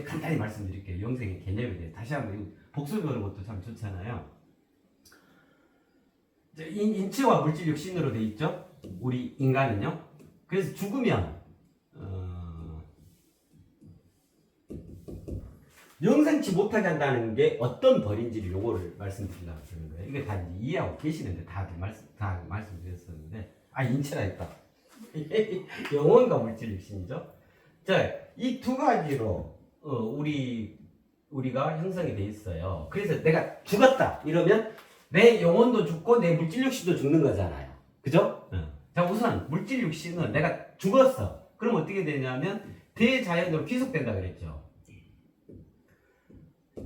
간단히 말씀드릴게요. 영생의 개념에 대해 다시 한번 복습해 보는 것도 참 좋잖아요. 인체와 물질 육신으로 돼 있죠. 우리 인간은요. 그래서 죽으면 영생치 못하게 한다는 게 어떤 벌인지를 요거를 말씀드리려고 하는 거예요. 이게 다 이제 이해하고 계시는데 다 말씀드렸었는데 인체라 했다. 영혼과 물질 육신이죠. 자, 이 두 가지로 우리가 형성이 돼 있어요. 그래서 내가 죽었다 이러면 내 영혼도 죽고 내 물질 육신도 죽는 거잖아요. 그죠? 자, 우선 물질 육신은 내가 죽었어. 그럼 어떻게 되냐면 대자연으로 귀속된다 그랬죠.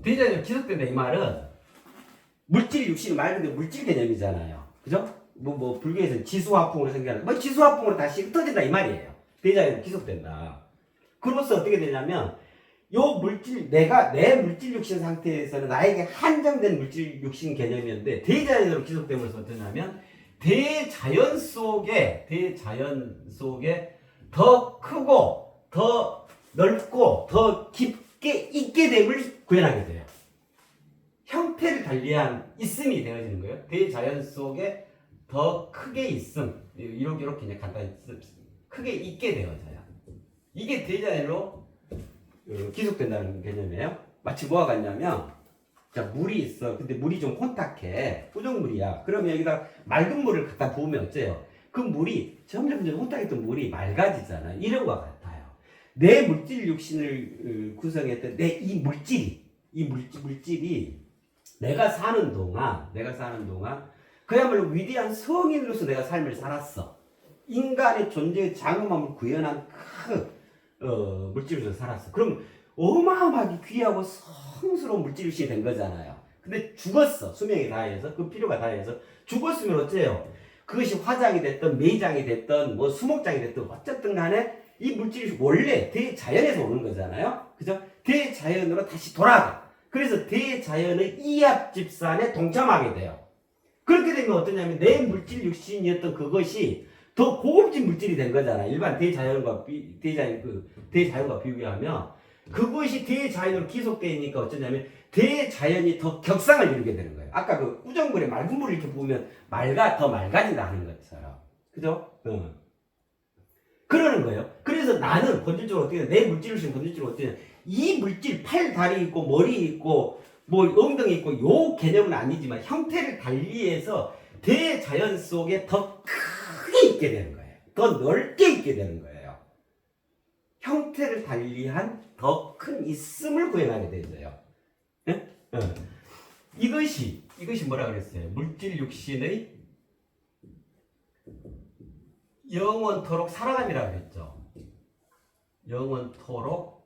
대자연으로 귀속된다 이 말은 물질 육신 말 그대로 물질 개념이잖아요. 그죠? 뭐 불교에서 지수화풍으로 생겨나는 뭐 지수화풍으로 다시 흩어진다 이 말이에요. 대자연으로 귀속된다. 그로써 어떻게 되냐면 요 물질 내가 내 물질 육신 상태에서는 나에게 한정된 물질 육신 개념이었는데 대자연으로 귀속되면서 어떠냐면 대자연 속에 더 크고 더 넓고 더 깊게 있게 됨을 구현하게 돼요. 형태를 달리한 있음이 되어지는 거예요. 대자연 속에 더 크게 있음 이렇게 그냥 간단히 크게 있게 되어져요. 이게 대자연으로 기속된다는 개념이에요. 마치 뭐와 같냐면, 자, 물이 있어. 근데 물이 좀 혼탁해. 꾸정물이야. 그러면 여기다 맑은 물을 갖다 부으면 어째요? 그 물이 점점 혼탁했던 물이 맑아지잖아. 이런 것과 같아요. 내 물질 육신을 구성했던 내 이 물질이 내가 사는 동안 그야말로 위대한 성인으로서 내가 삶을 살았어. 인간의 존재의 장엄함을 구현한 물질로서 살았어. 그럼 어마어마하게 귀하고 성스러운 물질이 된 거잖아요. 근데 죽었어. 수명이 다해서, 그 필요가 다해서 죽었으면 어째요? 그것이 화장이 됐든 매장이 됐든 뭐 수목장이 됐든 어쨌든 간에 이 물질이 원래 대자연에서 오는 거잖아요. 그죠? 대자연으로 다시 돌아가. 그래서 대자연의 이합집산에 동참하게 돼요. 그렇게 되면 어떠냐면 내 물질 육신이었던 그것이 더 고급진 물질이 된 거잖아요. 일반 대자연과 비교하면 그것이 대자연으로 기속되니까 어쩌냐면 대자연이 더 격상을 이루게 되는 거예요. 아까 그 우정물에 맑은 물을 이렇게 부으면 더 맑아진다 하는 것처럼. 그죠? 그러는 거예요. 그래서 나는 본질적으로 어떻게 내 물질을 본질적으로 어떻게 이 물질 팔 다리 있고 머리 있고 뭐 엉덩이 있고 요 개념은 아니지만 형태를 달리해서 대자연 속에 더 크게 있게 되는 거예요. 더 넓게 있게 되는 거예요. 형태를 달리한 더 큰 있음을 구현하게 되죠. 예? 이것이 뭐라 그랬어요? 물질 육신의 영원토록 살아감이라고 했죠. 영원토록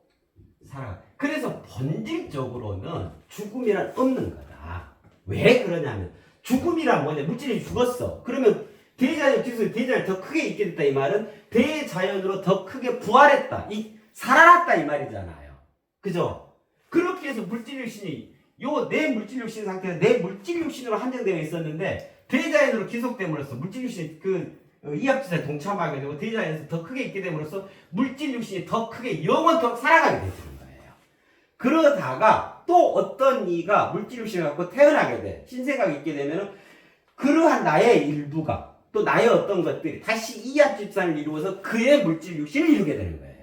살아감. 그래서 본질적으로는 죽음이란 없는 거다. 왜 그러냐면 죽음이란 뭐냐? 물질이 죽었어. 그러면 대자연 더 크게 있게 됐다 이 말은 대자연으로 더 크게 부활했다. 살아났다 이 말이잖아요. 그죠? 그렇게 해서 물질 육신이 내 물질 육신 상태에서 내 물질 육신으로 한정되어 있었는데 대자연으로 기속됨으로써 물질 육신이 이합지사에 동참하게 되고 대자연에서 더 크게 있게 됨으로써 물질 육신이 더 크게 영원토록 살아가게 되는 거예요. 그러다가 또 어떤 이가 물질 육신을 갖고 태어나게 돼. 신생아가 있게 되면은 그러한 나의 일부가 또 나의 어떤 것들이 다시 이합집산을 이루어서 그의 물질 육신을 이루게 되는 거예요.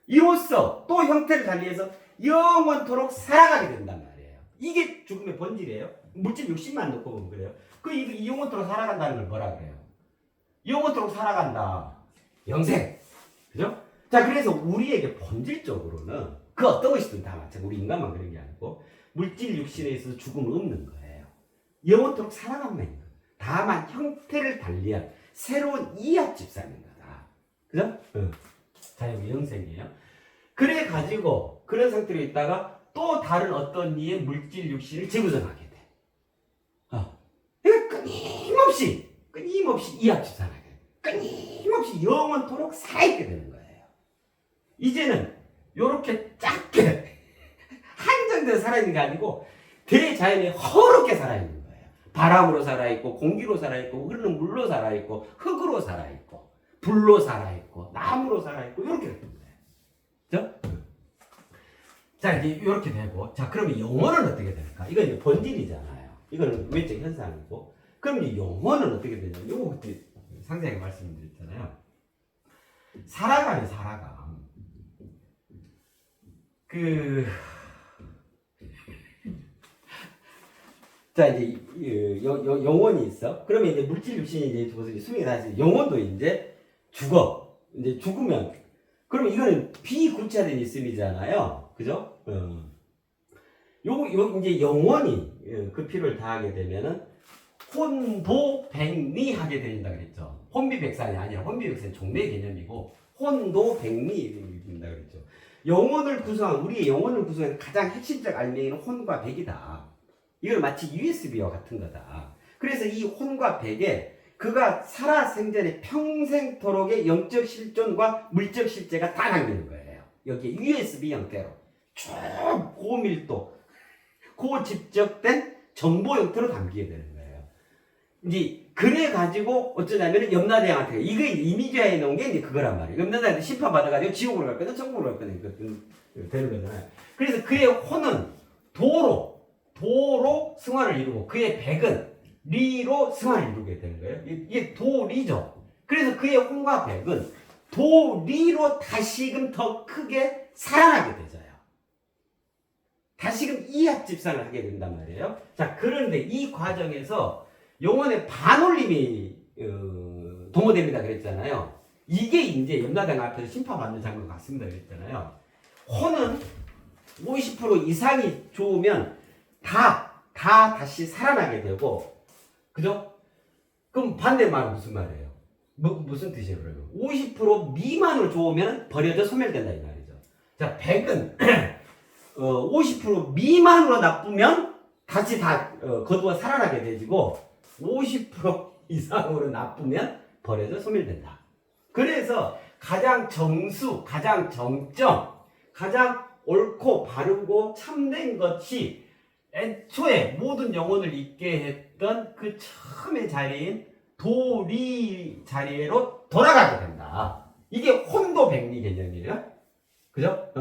이로써 또 형태를 달리해서 영원토록 살아가게 된단 말이에요. 이게 죽음의 본질이에요. 물질 육신만 놓고 보면 그래요. 이 영원토록 살아간다는 걸 뭐라 그래요? 영원토록 살아간다. 영생. 그죠? 자, 그래서 우리에게 본질적으로는 그 어떤 것이든 다 마찬가지. 우리 인간만 그런 게 아니고 물질 육신에 있어서 죽음은 없는 거예요. 영원토록 살아간다는 거예요. 다만 형태를 달리한 새로운 이합집산인 거다. 그죠? 자, 여기 영생이에요. 그래 가지고 그런 상태로 있다가 또 다른 어떤 이의 물질 육신을 재구성하게 돼. 그러니까 끊임없이 이합집산하게 돼. 끊임없이 영원토록 살아있게 되는 거예요. 이제는 요렇게 작게 한정돼서 살아있는 게 아니고 대자연이 허롭게 살아있는 거예요. 바람으로 살아있고 공기로 살아있고 흐르는 물로 살아있고 흙으로 살아있고 불로 살아있고 나무로 살아있고 이렇게 되는 거예요. 그죠? 자, 이제 이렇게 되고, 자, 그러면 영혼은 어떻게 될까? 이건 이제 본질이잖아요. 이거는 외적 현상이고, 그럼 이제 영혼은 어떻게 되냐면, 요거 그때 상세하게 말씀드렸잖아요. 살아감이 살아감. 자, 이제 영혼이 있어. 그러면 이제 물질 육신이 이제 죽어서 수명이 다시 영혼도 이제 죽어. 이제 죽으면 그러면 이거는 비구체화된 있음이잖아요. 그죠? 요 이제 영혼이 그 필요를 다하게 되면은 혼도백리 하게 된다 그랬죠. 혼비백산이 아니라 혼비백산은 종래 개념이고 혼도백리 된다 그랬죠. 우리의 영혼을 구성하는 가장 핵심적 알맹이는 혼과 백이다. 이걸 마치 USB와 같은 거다. 그래서 이 혼과 백에 그가 살아생전에 평생토록의 영적 실존과 물적 실제가 다 담기는 거예요. 여기에 USB 형태로 쭉 고밀도, 고집적된 정보 형태로 담기게 되는 거예요. 이제 그래가지고 어쩌냐면 염라대왕한테 이거 이미지화해 놓은 게 이제 그거란 말이에요. 염라대왕한테 심판 받아가지고 지옥으로 갈 거든 천국으로 갈 거든 되는 거잖아요. 그래서 그의 혼은 도로 승화를 이루고 그의 백은 리로 승화를 이루게 되는 거예요. 이게 도리죠. 그래서 그의 혼과 백은 도리로 다시금 더 크게 살아나게 되져요. 다시금 이합집산을 하게 된단 말이에요. 자, 그런데 이 과정에서 영혼의 반올림이 도모됩니다 그랬잖아요. 이게 이제 염라대왕 앞에서 심판받는 장면 같습니다 그랬잖아요. 혼은 50% 이상이 좋으면 다시 살아나게 되고, 그죠? 그럼 반대말은 무슨 말이에요? 무슨 뜻이에요, 그러면? 50% 미만으로 좋으면 버려져 소멸된다, 이 말이죠. 자, 100은, 50% 미만으로 나쁘면 다시 거두어 살아나게 되지고, 50% 이상으로 나쁘면 버려져 소멸된다. 그래서 가장 정수, 가장 정점, 가장 옳고 바르고 참된 것이 애초에 모든 영혼을 있게 했던 그 처음의 자리인 도리 자리로 돌아가게 된다. 이게 혼도백리 개념이에요. 그죠?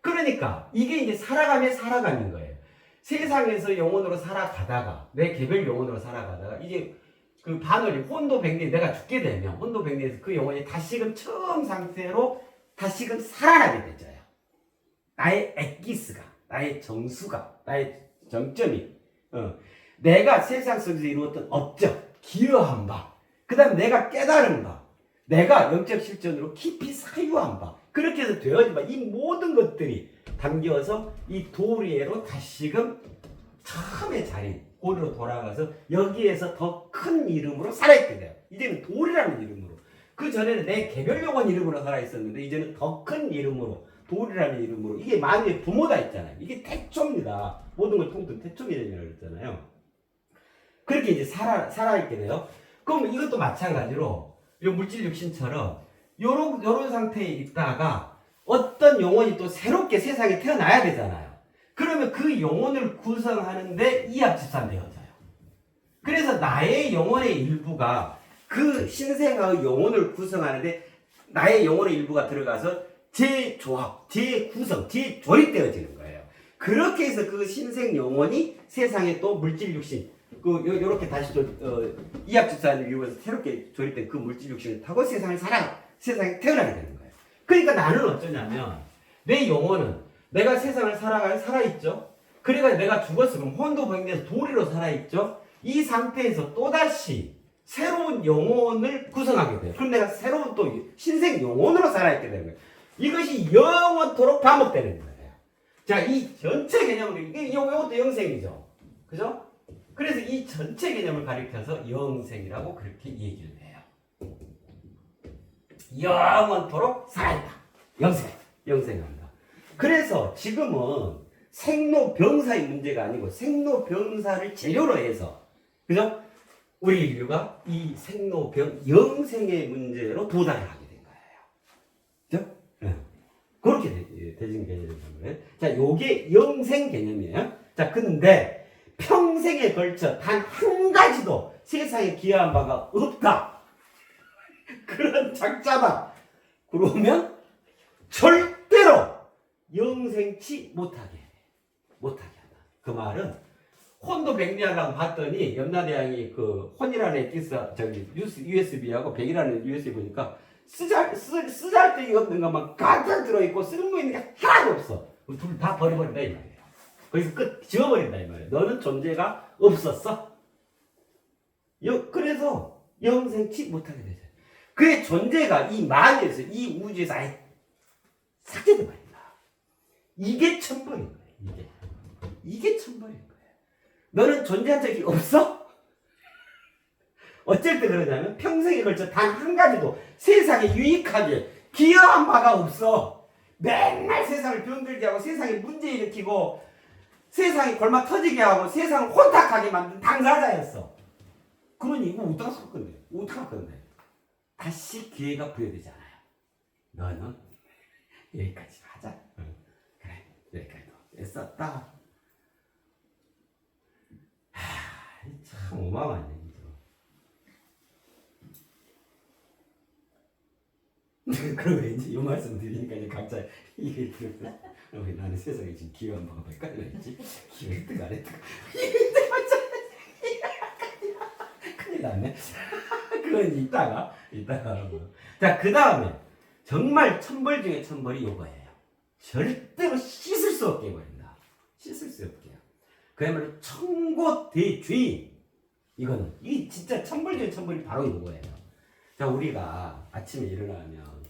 그러니까 이게 이제 살아가는 거예요. 세상에서 영혼으로 살아가다가, 내 개별 영혼으로 살아가다가 이제 그 반월이 혼도백리, 내가 죽게 되면 혼도백리에서 그 영혼이 다시금 처음 상태로 다시금 살아나게 되죠. 나의 엑기스가, 나의 정수가, 나의 정점이, 내가 세상 속에서 이루었던 업적, 기여한 바, 그 다음 내가 깨달은 바, 내가 영적 실전으로 깊이 사유한 바, 그렇게 해서 되어진 바, 이 모든 것들이 담겨서 이 도리에로 다시금 처음의 자리, 고리로 돌아가서 여기에서 더 큰 이름으로 살아있게 돼요. 이제는 도리라는 이름으로. 그 전에는 내 개별 영혼 이름으로 살아있었는데, 이제는 더 큰 이름으로, 도리라는 이름으로. 이게 만유의 부모다 했잖아요. 이게 태초입니다. 모든 걸 통틀어 태초개념이라고 그랬잖아요. 그렇게 이제 살아있게 돼요. 그럼 이것도 마찬가지로 이 물질 육신처럼 요런 상태에 있다가 어떤 영혼이 또 새롭게 세상에 태어나야 되잖아요. 그러면 그 영혼을 구성하는데 이합집산되어져요. 그래서 나의 영혼의 일부가 그 신생아의 영혼을 구성하는데 나의 영혼의 일부가 들어가서 재조합, 재구성, 재조립되어지는 거예요. 그렇게 해서 그 신생 영혼이 세상에 또 물질 육신, 요렇게 다시 또 이합집산을 이루어서 새롭게 조립된 그 물질 육신을 타고 세상에 태어나게 되는 거예요. 그러니까 나는 어쩌냐면, 내 영혼은 내가 세상을 살아있죠? 그러니까 내가 죽었으면 혼도백리에서 도리로 살아있죠? 이 상태에서 또다시 새로운 영혼을 구성하게 돼요. 그럼 내가 새로운 또 신생 영혼으로 살아있게 되는 거예요. 이것이 영원토록 반복되는 거예요. 자, 이 전체 개념으로, 이것도 영생이죠. 그죠? 그래서 이 전체 개념을 가리켜서 영생이라고 그렇게 얘기를 해요. 영원토록 살아있다. 영생한다. 그래서 지금은 생로병사의 문제가 아니고 생로병사를 재료로 해서, 그죠? 우리 인류가 이 영생의 문제로 도달을 하게 된 거예요. 그죠? 네. 그렇게 되진 개념이란 말이에요. 자, 요게 영생 개념이에요. 자, 근데 평생에 걸쳐 단 한 가지도 세상에 기여한 바가 없다. 그런 작자다. 그러면 절대로 영생치 못하게 한다. 그 말은 혼도백리하려고 봤더니 염라대왕이 그 혼이라는 엑기스 USB하고 백이라는 USB 보니까 쓰잘데기 없는 것만 가득 들어있고 쓸모 있는 게 하나도 없어. 둘 다 버려버린다 이 말이에요. 거기서 끝 지워버린다 이 말이에요. 너는 존재가 없었어. 그래서 영생치 못하게 되죠. 그의 존재가 이 만유에서, 이 우주에서 아예 삭제된 말이다. 이게 천벌인 거예요. 이게 천벌인 거예요. 너는 존재한 적이 없어? 어쩔 때 그러냐면 평생에 걸쳐 단 한 가지도 세상에 유익하게 기여한 바가 없어. 맨날 세상을 병들게 하고 세상에 문제 일으키고 세상이 골마 터지게 하고 세상을 혼탁하게 만든 당사자였어. 그러니 이거 어떡할 건데? 다시 기회가 부여되잖아요. 너는 여기까지 하자. 그래, 여기까지 애썼다. 참 어마어마한 얘기죠. 그럼 이제 이 말씀 드리니까 이제 각자 이게 들었어. 나는 세상에 지금 기여한 바가 몇 가지나 있지? 기여 획득 안 했다. 큰일 났네. 그건 이따가. 자, 그 다음에 정말 천벌 중에 천벌이 요거예요. 절대로 씻을 수 없게 해버린다. 씻을 수 없게요. 그야말로 천고대죄. 이거는 이 진짜 천벌 중에 천벌이 바로 이거예요. 자, 우리가 아침에 일어나면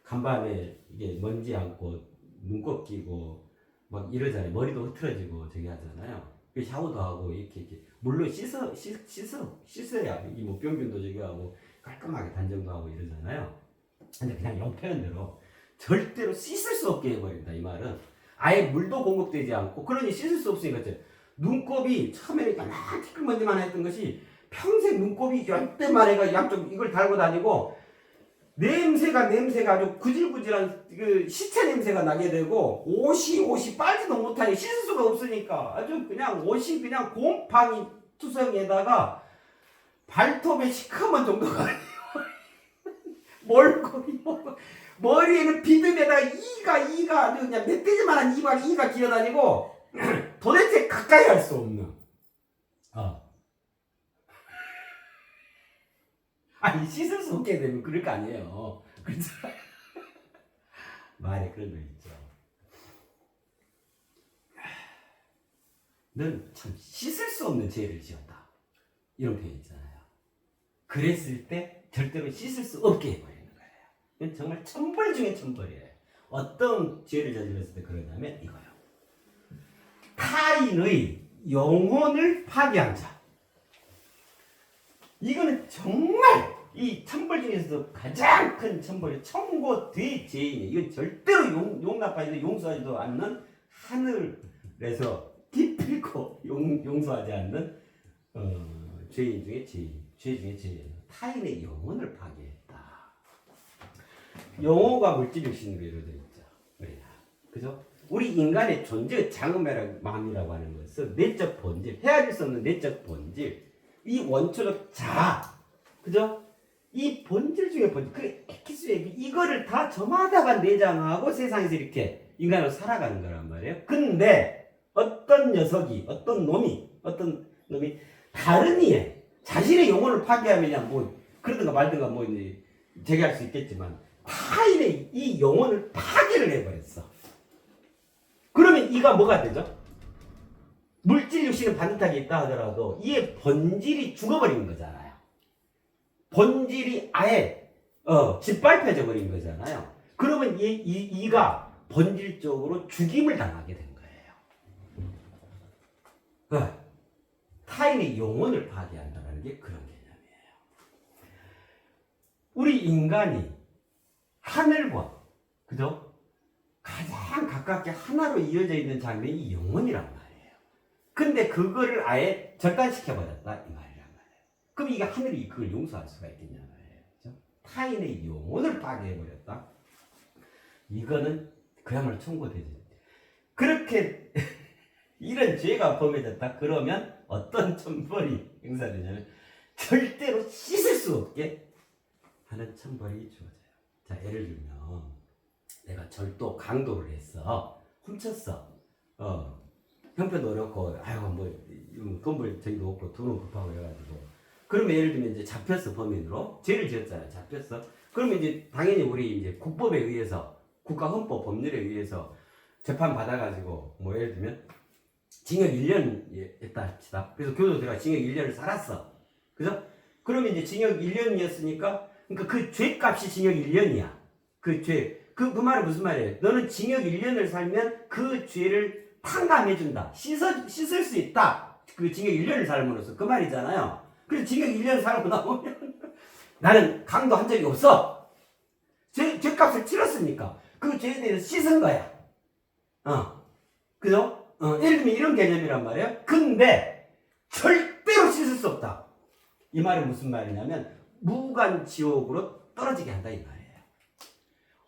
간밤에 이게 먼지 앉고 눈곱 끼고 막 이러잖아요. 머리도 흐트러지고 저기 하잖아요. 샤워도 하고 이렇게 물론 씻어야 이 뭐 병균도 저기 하고 깔끔하게 단정도 하고 이러잖아요. 근데 그냥 영 표현대로 절대로 씻을 수 없게 해버린다. 이 말은 아예 물도 공급되지 않고, 그러니 씻을 수 없으니까 눈곱이 처음에 막 티끌먼지만 했던 것이 평생 눈곱이 열대만 해가 양쪽 이걸 달고 다니고 냄새가 아주 구질구질한 그 시체 냄새가 나게 되고, 옷이 빨지도 못하니 씻을 수가 없으니까 아주 그냥 옷이 그냥 곰팡이 투성에다가 발톱에 시커먼 정도가 몰골이 머리에는 비듬에다가 이가 아주 그냥 멧돼지만한 이가 기어다니고 도대체 가까이 할 수 없는. 아니 씻을 수 없게 되면 그럴 거 아니에요. 그렇죠? 말에 그런 거 있죠. 넌 참 씻을 수 없는 죄를 지었다. 이런 표현 있잖아요. 그랬을 때 절대로 씻을 수 없게 해버리는 거예요. 이건 정말 천벌 중에 천벌이에요. 어떤 죄를 저질렀을 때 그러냐면 이거요. 타인의 영혼을 파괴한 자. 이거는 정말 이 천벌 중에서도 가장 큰 천벌이 천고대죄이네. 이건 절대로 용납하지도 용서하지도 않는, 하늘에서 기필코 용서하지 않는 죄인 중에 죄 중에 죄예요. 타인의 영혼을 파괴했다. 영혼과 물질을 신으로 이루어져 있죠. 그죠? 우리 인간의 존재, 장엄의 마음이라고 하는 것은 내적 본질, 헤아릴 수 없는 내적 본질, 이 원초적 자아, 그죠? 이 본질 중에 본질, 그 액기스의 이거를 다 저마다가 내장하고 세상에서 이렇게 인간으로 살아가는 거란 말이에요. 근데 어떤 녀석이, 어떤 놈이 다른 이의 자신의 영혼을 파괴하면 뭐 그러든가 말든가 뭐 이제 제기할 수 있겠지만 타인의 이 영혼을 파괴를 해버렸어. 그러면 이가 뭐가 되죠? 물질 육신은 반듯하게 있다 하더라도 이의 본질이 죽어버린 거잖아요. 본질이 아예 짓밟혀져 버린 거잖아요. 그러면 이가 본질적으로 죽임을 당하게 된 거예요. 타인의 영혼을 파괴한다는 게 그런 개념이에요. 우리 인간이 하늘과, 그죠? 가장 가깝게 하나로 이어져 있는 장면이 영혼이란 말이에요. 근데 그거를 아예 절단시켜버렸다 이 말이란 말이에요. 그럼 이게 하늘이 그걸 용서할 수가 있겠냐 말이에요. 그죠? 타인의 영혼을 파괴해버렸다. 이거는 그야말로 천고대죄. 그렇게 이런 죄가 범해졌다 그러면 어떤 천벌이 행사되냐면 절대로 씻을 수 없게 하는 천벌이 주어져요. 자, 예를 들면 내가 절도 강도를 했어. 훔쳤어. 형편도 어렵고 아이고 뭐 돈벌 저기도 없고 돈은 급하고 해가지고, 그러면 예를 들면 이제 잡혔어. 범인으로 죄를 지었잖아요. 잡혔어. 그러면 이제 당연히 우리 이제 국법에 의해서, 국가헌법 법률에 의해서 재판 받아가지고 뭐 예를 들면 징역 1년 했다 합시다. 그래서 교도소가 징역 1년을 살았어. 그죠? 그러면 이제 징역 1년이었으니까 그러니까 그 죄값이 징역 1년이야. 그 죄. 그 말은 무슨 말이에요? 너는 징역 1년을 살면 그 죄를 탕감해준다. 씻을 수 있다. 그 징역 1년을 살므로써 그 말이잖아요. 그래서 징역 1년 살고 나오면 나는 강도한 적이 없어. 죄값을 치렀으니까 그 죄에 대해서 씻은 거야. 그죠? 예를 들면 이런 개념이란 말이에요. 근데 절대로 씻을 수 없다. 이 말은 무슨 말이냐면 무간지옥으로 떨어지게 한다 이 말이에요.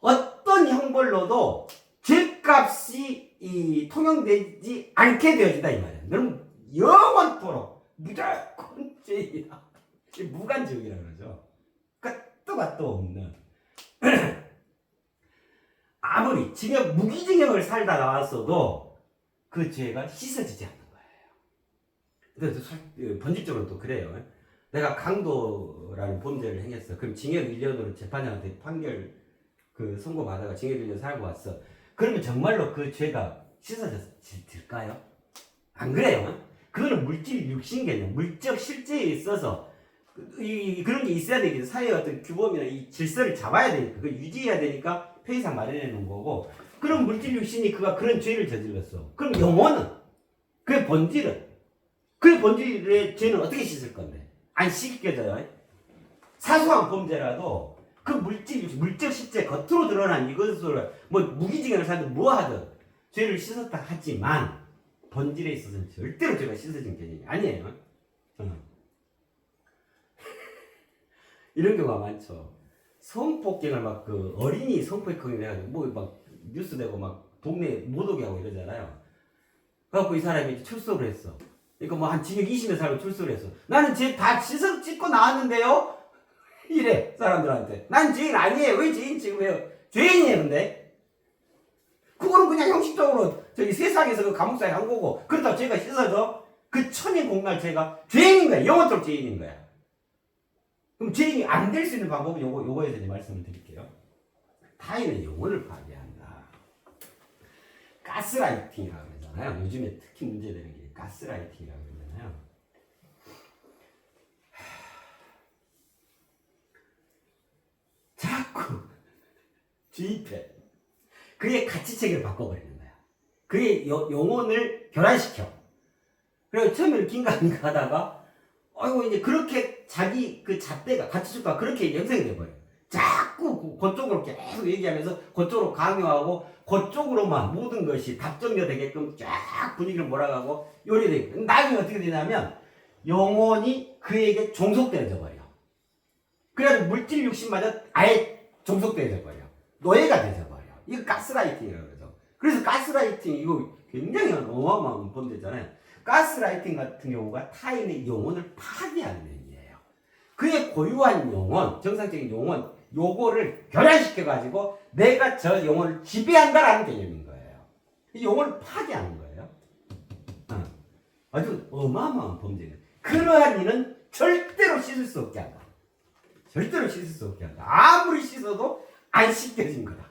어떤 형벌로도 죄값이 통용되지 않게 되어진다 이 말이에요. 너는 영원토록 무조건 죄이다. 무간지옥이라고 그러죠. 끝도 없는 아무리 무기징역을 살다 나왔어도 그 죄가 씻어지지 않는 거예요. 근데 본질적으로 또 그래요. 내가 강도라는 범죄를 행했어. 그럼 징역 1년으로 재판장한테 판결 그 선고받아가 징역 1년 살고 왔어. 그러면 정말로 그 죄가 씻어질까요? 안 그래요? 그거는 물질 육신 개념, 물적 실제에 있어서 그런 게 있어야 되겠죠. 사회의 어떤 규범이나 이 질서를 잡아야 되니까, 그걸 유지해야 되니까 폐의상 마련해 놓은 거고, 그럼 물질 육신이 그가 그런 죄를 저질렀어. 그럼 영혼은, 그의 본질은, 그의 본질의 죄는 어떻게 씻을 건데? 안 씻겨져요. 사소한 범죄라도 그 물적 실제 겉으로 드러난 이것을 뭐 무기징역을 사든 뭐 하든 죄를 씻었다 하지만 본질에 있어서는 절대로 죄가 씻어진 개념이 아니에요. 이런 경우가 많죠. 성폭행을 막 그 어린이 성폭행을 해가지고 뭐 막 뉴스 되고 막 동네 못 오게 하고 이러잖아요. 그래갖고 이 사람이 이제 출소를 했어. 그러니까 뭐 한 징역 20년 살고 출소를 했어. 나는 죄 다 씻고 나왔는데요? 이래 사람들한테. 난 죄인 아니에요. 왜 죄인 취급해요? 죄인이에요. 근데 그거는 그냥 형식적으로 저기 세상에서 그 감옥사에 한 거고, 그렇다고 죄가 씻어져? 그 천인공날 죄가 죄인인 거야. 영원토록 죄인인 거야. 그럼 죄인이 안 될 수 있는 방법은 요거에서 이제 말씀을 드릴게요. 타인의 영혼을 파괴한다. 가스라이팅이라고 그러잖아요. 요즘에 특히 문제되는 게 가스라이팅이라고 그러잖아요. 자꾸 주입해. 그의 가치체계를 바꿔버리는 거야. 그의 영혼을 교란시켜. 그리고 처음에는 긴가민가 하다가 아이고 이제 그렇게 자기 그 잣대가 가치주가 그렇게 이제 형성이 돼버려. 자꾸 그쪽으로 계속 얘기하면서 그쪽으로 강요하고 그쪽으로만 모든 것이 답정되게끔 쫙 분위기를 몰아가고 요리되고, 나중에 어떻게 되냐면 영혼이 그에게 종속되어져 버려. 그래서 물질 육신마저 아예 종속되어져 버려. 노예가 되져 버려. 이거 가스라이팅이라고 그러죠. 그래서 가스라이팅 이거 굉장히 어마어마한 범죄잖아요. 가스라이팅 같은 경우가 타인의 영혼을 파괴하는 행위예요. 그의 고유한 영혼, 정상적인 영혼, 요거를 교란시켜가지고 내가 저 영혼을 지배한다라는 개념인 거예요. 이 영혼을 파괴하는 거예요. 아주 어마어마한 범죄예요. 그러한 일은 절대로 씻을 수 없게 한다. 절대로 씻을 수 없게 한다. 아무리 씻어도 안 씻겨진 거다.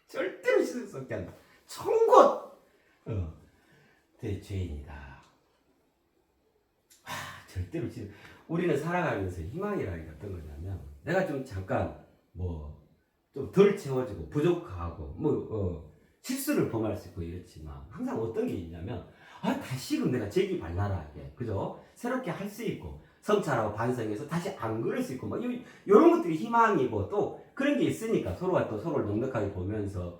절대로 씻을 수 없게 한다. 천곳 대죄인이다. 절대로 씻을. 우리는 살아가면서 희망이라는 게 어떤 거냐면, 내가 좀 잠깐 뭐 좀 덜 채워지고 부족하고 실수를 범할 수 있고 이렇지만, 항상 어떤 게 있냐면 다시금 내가 재기 발랄하게 그죠? 새롭게 할 수 있고 성찰하고 반성해서 다시 안 그럴 수 있고 뭐 이런 것들이 희망이고, 또 그런 게 있으니까 서로가 또 서로를 넉넉하게 보면서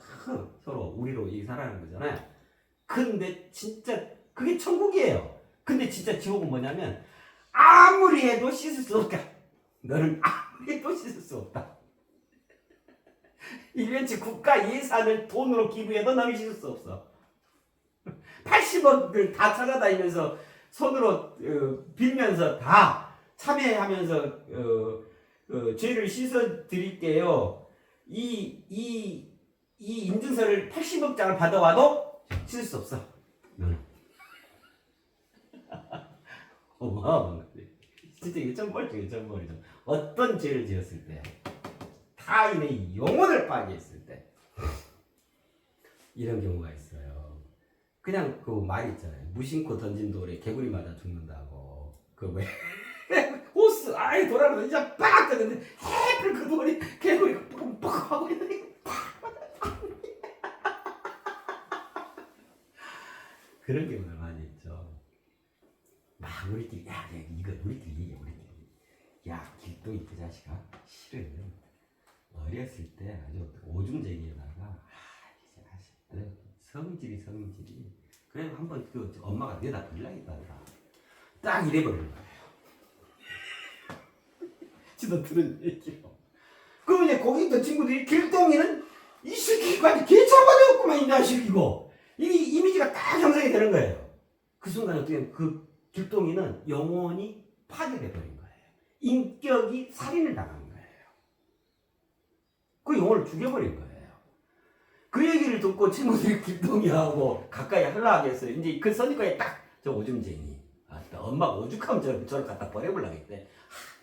서로 우리로 이 살아가는 거잖아요. 근데 진짜 그게 천국이에요. 근데 진짜 지옥은 뭐냐면 아무리 해도 씻을 수 없다. 너는 아무리 해도 씻을 수 없다. 1년치 국가 예산을 돈으로 기부해도 너는 씻을 수 없어. 80억을 다 찾아다니면서 손으로 빌면서 다 참여하면서 죄를 씻어 드릴게요. 이 인증서를 80억 장을 받아와도 씻을 수 없어. 너는. 어마어마한 거지. 진짜 이게 천벌 중에 천벌이죠. 어떤 죄를 지었을 때, 타인의 영혼을 파괴했을 때, 이런 경우가 있어요. 그냥 그 말 있잖아요. 무심코 던진 돌에 개구리 맞아 죽는다고. 그 왜 호스 돌아가면서 진짜 빡 떴는데 해플 그 돌이 개구리가 빡 하고 있는데 그런 경우가 많이 있죠. 막 우리끼리 이거 우리끼리 얘기해. 야 길동이 그 자식아 실은 어렸을 때 아주 오줌쟁이에다가 성질이 그래서 한번 그 엄마가 내다 빌라겠다더라. 딱 이래버리는 거예요. 지도 들은 얘기로. 그럼 이제 거기 있던 친구들이 길동이는 이 새끼가 개차반이었구만 이 자식이고, 이게 이미지가 딱 형성이 되는 거예요. 그 순간 어떻게 그 길동이는 영혼이 파괴돼 버린 거예요. 인격이 살인을 당한 거예요. 그 영혼을 죽여버린 거예요. 그 얘기를 듣고 친구들이 길동이하고 가까이 하려고 했어요. 이제 그 선입관에 딱 저 오줌쟁이. 엄마가 오죽하면 저를 갖다 버려보려고 했대.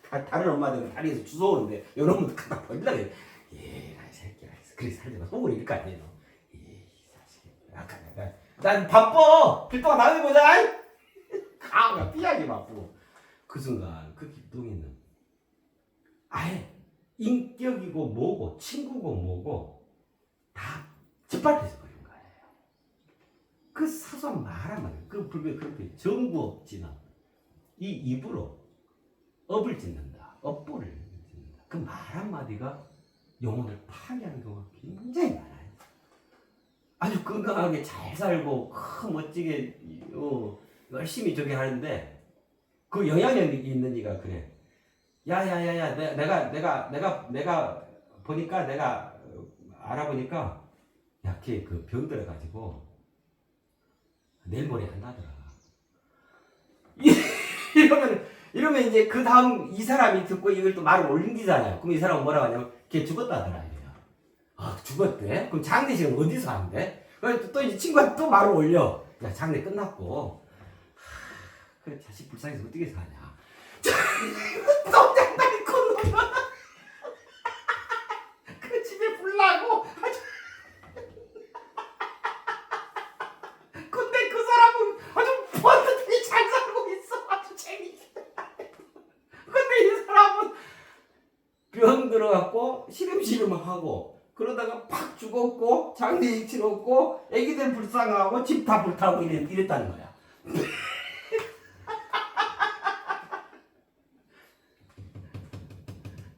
다른 엄마들은 다리에서 주워오는데 이런 놈도 갖다 버리려고 했대. 이 새끼야. 그래 살다가 속으로 이럴 거 아니에요. 이 자식이. 아까 난 바빠. 필도가 나중에 보자. 가가 삐하게 바쁘고. 그 순간 그 김동희는 아예 인격이고 뭐고 친구고 뭐고 다 짓밟혀서 버린 거예요. 그 사소한 말 한마디, 그 불교에 그렇게 정부업지나 이 입으로 업을 짓는다, 업보를 짓는다. 그 말 한마디가 영혼을 파괴하는 경우가 굉장히 많아요. 아주 건강하게 잘 살고 멋지게 열심히 저기 하는데 그 영향력이 있는 이가 그래. 야야야야, 내가 보니까 내가 알아보니까 야, 걔 그 병 들어가지고 내일 모레 한다더라. 이러면 이제 그 다음 이 사람이 듣고 이걸 또 말을 올리잖아요. 그럼 이 사람은 뭐라고 하냐면 걔 죽었다더라 이래요. 아, 죽었대? 그럼 장례식은 어디서 한대? 그래서 또 이제 친구가 또 말을 올려. 야, 장례 끝났고 그 자식 불쌍해서 어떻게 사냐? 또 장난이 컸노라. 그 집에 불나고 아주. 근데 그 사람은 아주 번듯하게 잘 살고 있어. 아주 재밌게. 근데 이 사람은 병 들어갖고 시름시름하고 그러다가 팍 죽었고 장례식 치렀고 애기들 불쌍하고 집 다 불타고 이랬다는 거야.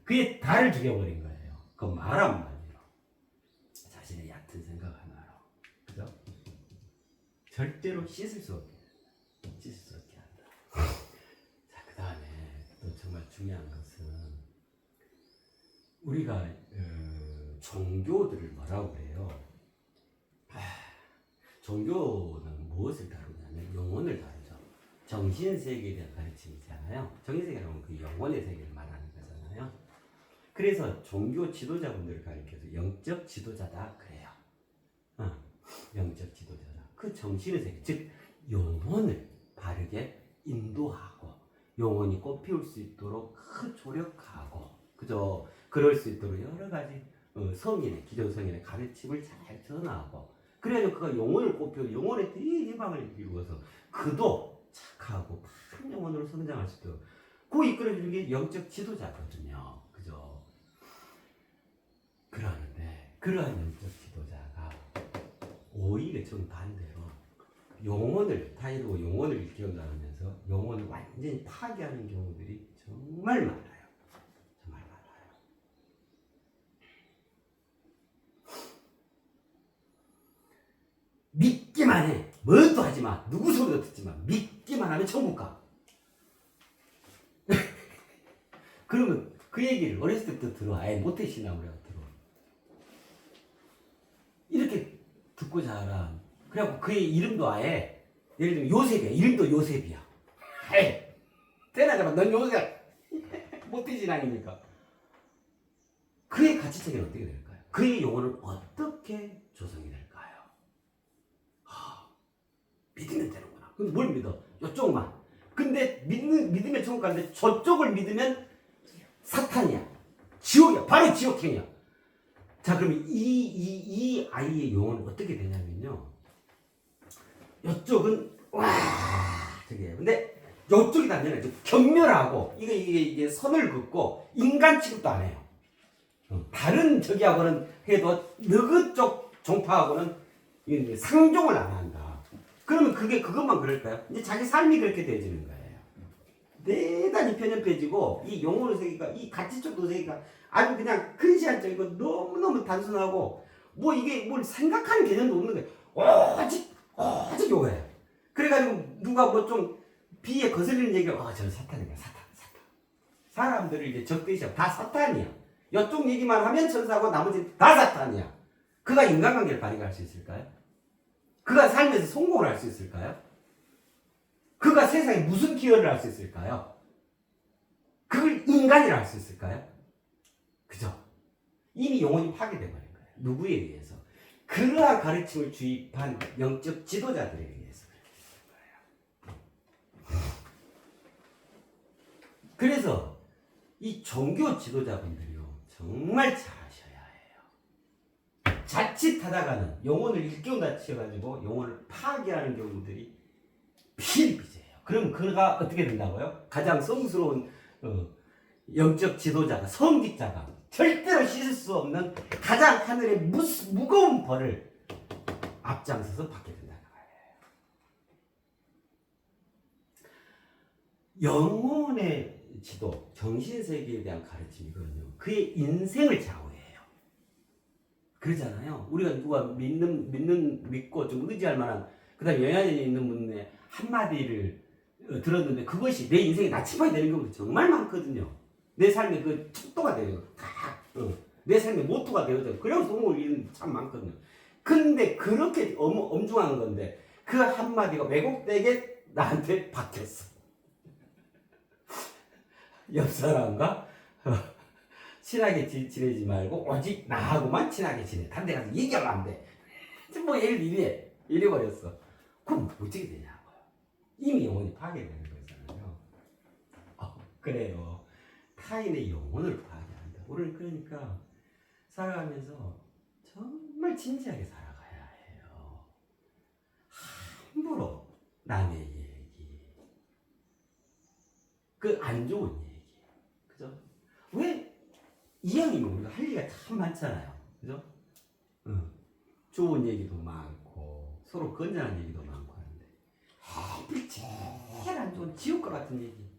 그게 다를 죽여버린 거예요. 그 말 한마디로. 자신의 얕은 생각 하나로. 그죠? 절대로 씻을 수 없게 한다. 자, 그 다음에 또 정말 중요한 것은 우리가 종교들을 뭐라고 그래요? 종교는 무엇을 다루냐면 영혼을 다루죠. 정신세계에 대한 가르침이잖아요. 정신세계라는 그 영혼의 세계를 말하는 거잖아요. 그래서 종교 지도자분들을 가리켜서 영적 지도자다 그래요. 영적 지도자다. 그 정신의 세계, 즉 영혼을 바르게 인도하고 영혼이 꽃피울 수 있도록 조력하고, 그죠? 그럴 수 있도록 여러 가지 성인의, 기존 성인의 가르침을 잘 전하고, 그래야지 그가 영혼을 꽃피우고 영혼의 대희망을 이루어서 그도 착하고 바른 영혼으로 성장할 수 있도록 그 이끌어주는 게 영적 지도자거든요. 그죠? 그러는데 그러한 영적 지도자가 오히려 정반대로 영혼을 타이르고 영혼을 일깨운다면서 영혼을 완전히 파괴하는 경우들이 정말 많아요. 정말 많아요. 믿기만 해. 뭣도 하지 마. 누구 소리도 듣지 마. 믿기만 하면 천국 가. 그러면 그 얘기를 어렸을 때부터 들어. 아예 모태신앙으로 들어. 이렇게 듣고 자라. 그래갖고 그의 이름도 아예 예를 들면 요셉이야. 이름도 요셉이야. 아예 태어나자마자 넌 요셉. 모태신앙이니까. 그의 가치체계는 어떻게 될까요? 그의 영혼은 어떻게 조성이 될까요? 믿으면 되는구나. 그럼 뭘 믿어? 이쪽만. 근데 믿으면 천국 가는데 저쪽을 믿으면 사탄이야. 지옥이야. 바로 지옥행이야. 자, 그러면 이 아이의 영혼은 어떻게 되냐면요. 이쪽은 저게. 근데 이쪽이 되면 경멸하고 이게 선을 긋고 인간 취급도 안 해요. 다른 저기하고는 해도 너그 쪽 종파하고는 상종을 안 한다. 그러면 그것만 그럴까요? 이제 자기 삶이 그렇게 되어지는 거예요. 대단히 편협해지고 이 영혼의 세계가, 이 가치적도 세계가 아주 그냥 근시안적이고 너무너무 단순하고 뭐 이게 뭘 생각하는 개념도 없는 거예요. 오직 요거예요. 그래가지고 누가 뭐 좀 비에 거슬리는 얘기를 저 사탄이야. 사탄. 사람들을 이제 적대시하고 다 사탄이야. 이쪽 얘기만 하면 천사고 나머지는 다 사탄이야. 그가 인간관계를 발휘할 수 있을까요? 그가 삶에서 성공을 할 수 있을까요? 그가 세상에 무슨 기여를 할 수 있을까요? 그걸 인간이라 할 수 있을까요? 그죠? 이미 영혼이 파괴되어 버린 거예요. 누구에 의해서? 그러한 가르침을 주입한 영적 지도자들에 의해서 그렇게 된 거예요. 그래서 이 종교 지도자분들이요, 정말 잘 하셔야 자칫하다가는 영혼을 일깨운다 치여가지고 영혼을 파괴하는 경우들이 필비재예요. 그럼 그가 어떻게 된다고요? 가장 성스러운 영적 지도자가, 성직자가 절대로 씻을 수 없는 가장 하늘의 무거운 벌을 앞장서서 받게 된다는 거예요. 영혼의 지도, 정신세계에 대한 가르침이거든요. 그의 인생을 좌우해요. 그러잖아요. 우리가 누가 믿고 좀 의지할 만한, 그 다음에 영향력이 있는 분의 한마디를 들었는데 그것이 내 인생의 나침반이 되는 경우도 정말 많거든요. 내 삶의 그 척도가 되요. 내 삶의 모토가 되어져. 그래서 성공을 이루는 참 많거든요. 근데 그렇게 엄중한 건데 그 한마디가 왜곡되게 나한테 박혔어. 옆 사람과 친하게 지내지 말고 오직 나하고만 친하게 지내. 다른 데 가서 얘기하면 안 돼. 뭐 이래버렸어. 그럼 어떻게 되냐고요. 이미 영혼이 파괴되는 거잖아요. 그래요. 타인의 영혼을 파괴한다. 우리는 그러니까 살아가면서 정말 진지하게 살아가야 해요. 함부로 남의 얘기, 그 안 좋은 얘기, 그죠? 왜 이왕이면 우리가 할 얘기가 참 많잖아요, 그죠? 좋은 얘기도 많고 서로 건전한 얘기도 많고 하는데 제일 안 좋은 지옥과 같은 얘기,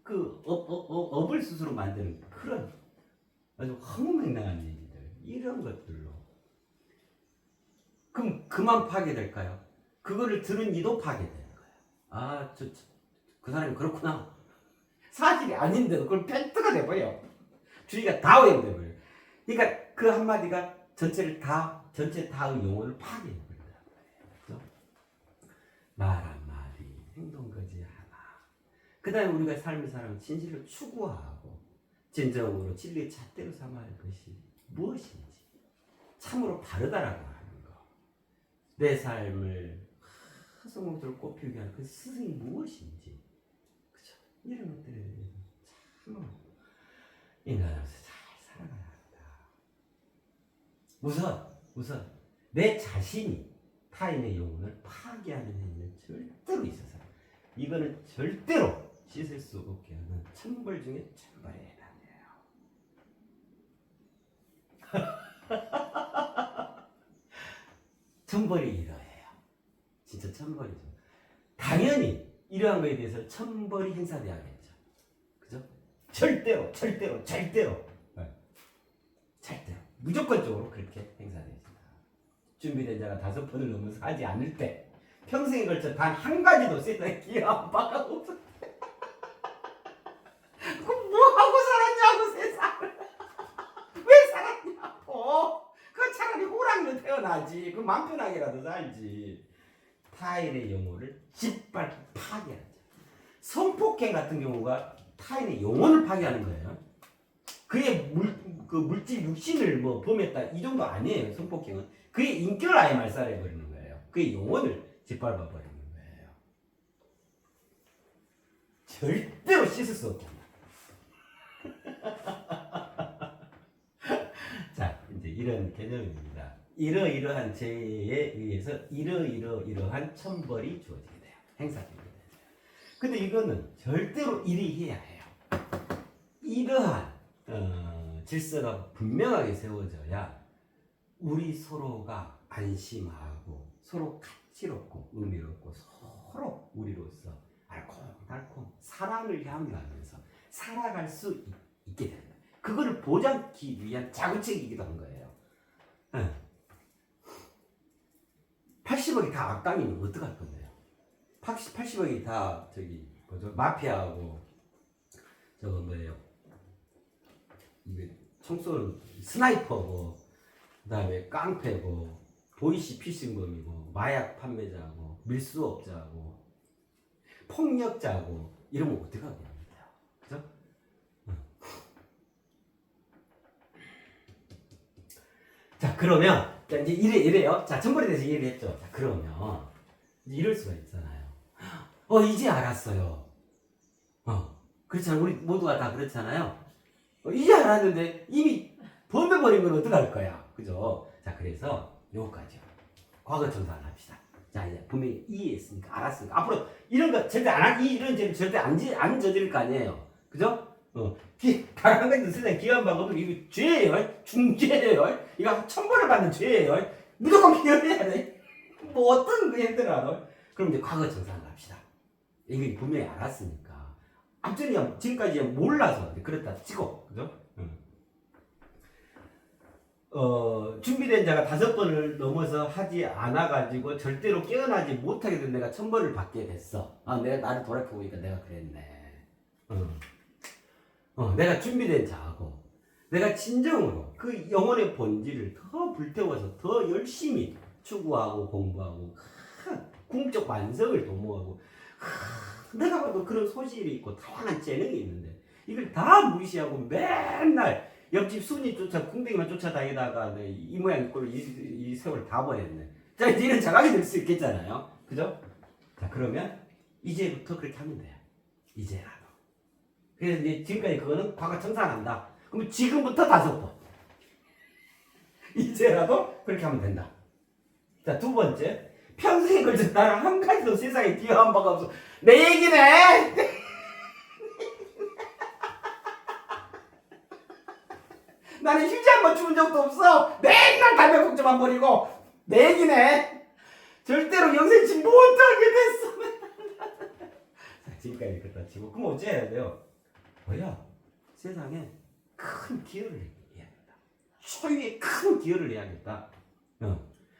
그 업을 스스로 만드는 그런 아주 허무맹랑한 얘기들, 이런 것들로 그럼 그만 파괴될까요? 그거를 들은 이도 파괴되는 거예요. 그 사람이 그렇구나. 사실이 아닌데도 그걸 펜트가 돼버려. 주의가 다 오염돼버려. 그러니까 그 한마디가 전체 다의 영혼을 파괴해버린다는 거예요. 말 한마디, 행동거지 하나. 그 다음에 우리가 삶을 살아가면 진실을 추구하고 진정으로 진리의 잣대로 삼아야 할 것이 무엇인지, 참으로 바르다라고 하는 거, 내 삶을 성공적으로 꽃피우게 하는 그 스승이 무엇인지, 그죠? 이런 것들에 대해서 참으로 인간으로서 잘 살아가야 합니다. 우선 내 자신이 타인의 영혼을 파괴하는 행위는 절대로 있어서 이거는 절대로 씻을 수 없게 하는 천벌 중에 천벌에 해당해요. 천벌이 이러해요. 진짜 천벌이죠. 당연히 이러한 것에 대해서 천벌이 행사돼야겠죠. 그죠? 절대로 무조건적으로 그렇게 행사됩니다. 준비된 자가 5번을 넘어서 하지 않을 때, 평생에 걸쳐 단 한 가지도 세상에 기회 안 박아없어. 그럼 뭐 하고 살았냐고, 세상을. 왜 살았냐고. 그 차라리 호랑이로 태어나지. 그 맘 편하게라도 살지. 타인의 영혼을 짓밟고 파괴하죠. 성폭행 같은 경우가 타인의 영혼을 파괴하는 거예요. 그의 물질 육신을 뭐 범했다 이 정도 아니에요. 성폭행은 그의 인격을 아예 말살해 버리는 거예요. 그의 영혼을 짓밟아 버리는 거예요. 절대로 씻을 수 없다. 자, 이제 이런 개념입니다. 이러이러한 죄에 의해서 이러한 천벌이 주어지게 돼요. 행사되게 돼요. 근데 이거는 절대로 이리 해야 해요. 이러한 질서가 분명하게 세워져야 우리 서로가 안심하고 서로 가치롭고 의미롭고 서로 우리로서 알콩달콩 사랑을 향유하면서 살아갈 수 있게 되는 거예요. 그거를 보장하기 위한 자구책이기도 한 거예요. 80억이 다 악당이면 어떡할 건데요? 80억이 다 마피아하고 저거 뭐예요? 이게 총 쏘는 스나이퍼고, 그 다음에 깡패고, 보이시피싱범이고, 마약 판매자고, 밀수업자고, 폭력자고, 이러면 어떡하겠습니까? 그죠? 자, 그러면, 자, 이제 이래요. 자, 천벌에 대해서 얘기를 했죠. 자, 그러면, 이제 이럴 수가 있잖아요. 이제 알았어요. 그렇잖아요. 우리 모두가 다 그렇잖아요. 이제 알았는데 이미 범해버린 건 어떡할 거야. 그죠? 자, 그래서 요거까지요. 과거 정상을 합시다. 자, 이제 분명히 이해했으니까, 알았으니까. 앞으로 이런 거 절대 이런 죄를 절대 안 저지를 거 아니에요. 그죠? 다른 거는 세상에 기한 바가 없는 이거 죄예요. 중죄예요. 이거 천벌을 받는 죄예요. 무조건 기억해야 돼. 뭐 어떤 거 힘들어. 그럼 이제 과거 정상을 합시다. 이게 분명히 알았으니까. 앞전이 지금까지 몰라서 그렇다 치고, 그죠? 준비된 자가 5번을 넘어서 하지 않아가지고 절대로 깨어나지 못하게 된 내가 천벌을 받게 됐어. 내가 나를 돌아보니까 내가 그랬네. 내가 준비된 자하고 내가 진정으로 그 영혼의 본질을 더 불태워서 더 열심히 추구하고 공부하고 궁적 완성을 도모하고 내가 봐도 그런 소질이 있고 다양한 재능이 있는데 이걸 다 무시하고 맨날 옆집 순이 궁뎅이만 쫓아다니다가 이 모양 꼴로 이 세월 다 보냈네. 자, 이제 이런 자각이 될 수 있겠잖아요. 그죠? 자, 그러면 이제부터 그렇게 하면 돼요. 이제라도. 그래서 이제 지금까지 그거는 과거 청산한다. 그럼 지금부터 5번. 이제라도 그렇게 하면 된다. 자, 2번째. 평생에 걸쳐 나는 한 가지도 세상에 기여한 바가 없어. 내 얘기네! 나는 휴지 한 번 주운 적도 없어. 맨날 담배 꼭지만 버리고. 내 얘기네. 절대로 영생치 못하게 됐어. 자, 지금까지 그렇다 치고. 그럼 어째 해야 돼요? 뭐야? 세상에 큰 기여를 해야겠다. 초유의 큰 기여를 해야겠다.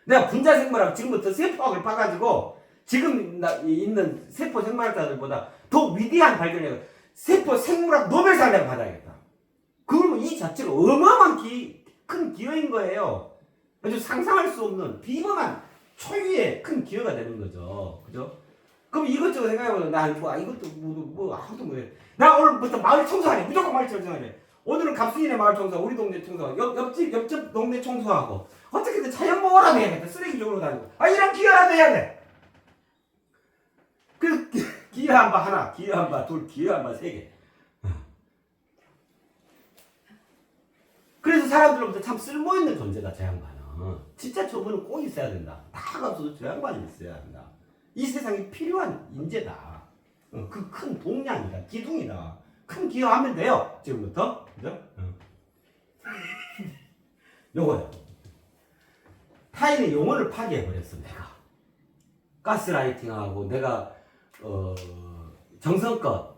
내가 분자 생물학 지금부터 세포학을 파가지고 지금 있는 세포 생물학자들보다 더 위대한 발견을 해서 세포 생물학 노벨상을 내가 받아야겠다. 그러면 이 자체가 어마어마한 큰 기여인 거예요. 아주 상상할 수 없는 비범한 초유의 큰 기여가 되는 거죠. 그죠? 그럼 이것저것 생각해보면 나 이것도 아무도 못해. 나 오늘부터 마을 청소하네. 무조건 마을 청소하네. 오늘은 갑순이네 마을 청소, 우리 동네 청소, 옆집 동네 청소하고 어떻게든 자연보호라도 해야겠다. 쓰레기 쪽으로 다니고. 이런 기여라도 해야 돼. 그 기여한 바 하나, 기여한 바 둘, 기여한 바 3개. 그래서 사람들로부터 참 쓸모있는 존재다, 저 양반은. 진짜 저분은 꼭 있어야 된다. 다 가서도 저 양반이 있어야 한다. 이 세상에 필요한 인재다. 그 큰 동량이다, 기둥이다. 큰 기여하면 돼요, 지금부터. 그죠? 요거요. 타인의 영혼을 파괴해버렸어, 내가. 가스라이팅하고, 내가, 정성껏,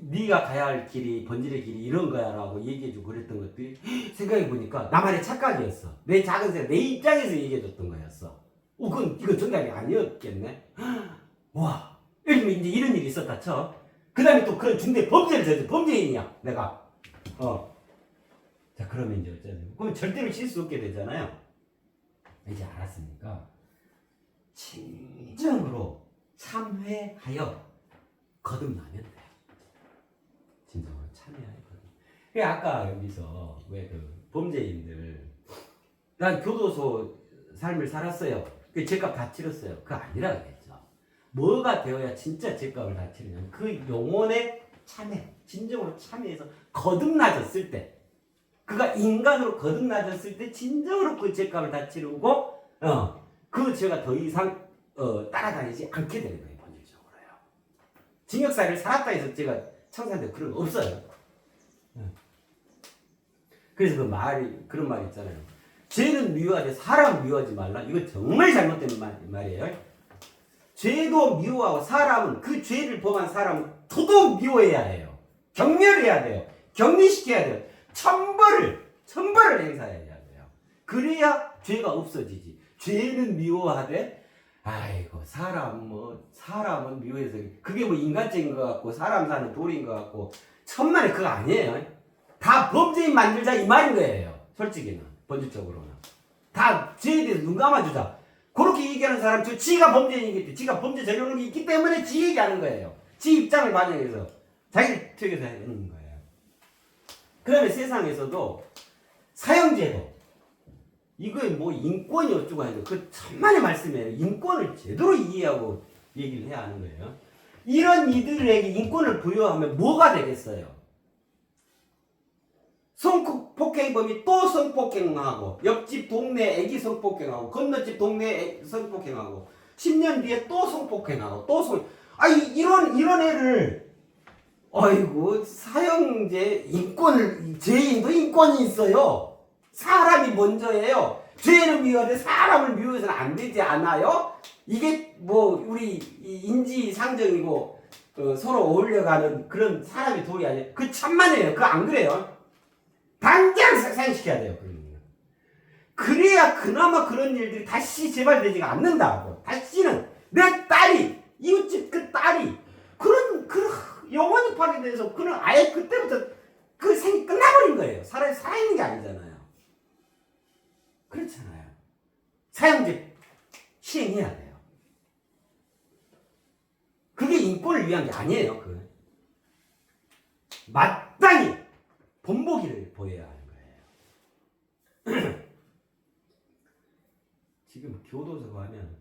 네가 가야 할 길이, 번질의 길이 이런 거야라고 얘기해주고 그랬던 것들이, 생각해보니까 나만의 착각이었어. 내 작은 내 입장에서 얘기해줬던 거였어. 이건 정답이 아니었겠네? 와, 예를 들면 이제 이런 일이 있었다 쳐. 그 다음에 또 그런 중대 범죄를 저지, 범죄인이야, 내가. 자, 그러면 이제 어쩌면. 그럼 절대로 실수 없게 되잖아요. 이제 알았으니까, 진정으로 참회하여 거듭나면 돼. 진정으로 참회하여 거듭. 아까 여기서 왜 범죄인들, 난 교도소 삶을 살았어요. 그 죄값 다 치렀어요. 그거 아니라 그랬죠. 뭐가 되어야 진짜 죄값을 다 치르냐면 그 영혼의 참회, 진정으로 참회해서 거듭나졌을 때, 그가 인간으로 거듭나졌을 때 진정으로 그 죄값을 다 치르고 그 죄가 더 이상 따라다니지 않게 되는 거예요. 본질적으로요. 징역사를 살았다 해서 제가 청산돼 그런 거 없어요. 그래서 그런 말 있잖아요. 죄는 미워하지 사람 미워하지 말라. 이거 정말 잘못된 말이에요. 죄도 미워하고 사람은 그 죄를 범한 사람은 더더욱 미워해야 해요. 경멸해야 돼요. 격리시켜야 돼요. 천벌을 행사해야 돼요. 그래야 죄가 없어지지. 죄는 미워하되 아이고 사람은 미워해서 그게 인간적인 것 같고 사람 사는 도리인 것 같고 천만에 그거 아니에요. 다 범죄인 만들자 이 말인 거예요. 솔직히는 본질적으로는 다 죄에 대해서 눈 감아주자. 그렇게 얘기하는 사람 지가 범죄인이기 지가 범죄 저지르는 게 있기 때문에 지 얘기하는 거예요. 지 입장을 반영해서 자기를 퇴계해서 하는 거예요. 그 다음에 세상에서도 사형제도 이거 인권이 어쩌고 하는데 그 천만의 말씀이에요. 인권을 제대로 이해하고 얘기를 해야 하는 거예요. 이런 이들에게 인권을 부여하면 뭐가 되겠어요? 성폭행범이 또 성폭행하고, 옆집 동네 애기 성폭행하고, 건너집 동네 성폭행하고, 10년 뒤에 또 성폭행하고, 이런 애를, 아이고, 사형제, 죄인도 인권이 있어요. 사람이 먼저예요. 죄를 미워하되 사람을 미워해서는 안 되지 않아요? 이게 우리 인지상정이고, 서로 어울려가는 그런 사람이 도리 아니에요. 그 천만에요. 그거 안 그래요? 당장 사형시켜야 돼요. 그래야 그나마 그런 일들이 다시 재발되지가 않는다고. 다시는 내 딸이, 이웃집 그 딸이 그런 영원히 파괴돼서 그는 아예 그때부터 그 생이 끝나버린 거예요. 살아있는 게 아니잖아요. 그렇잖아요. 사형제 시행해야 돼요. 그게 인권을 위한 게 아니에요. 마땅히 본보기를 보여야 하는 거예요. 지금 교도소 가면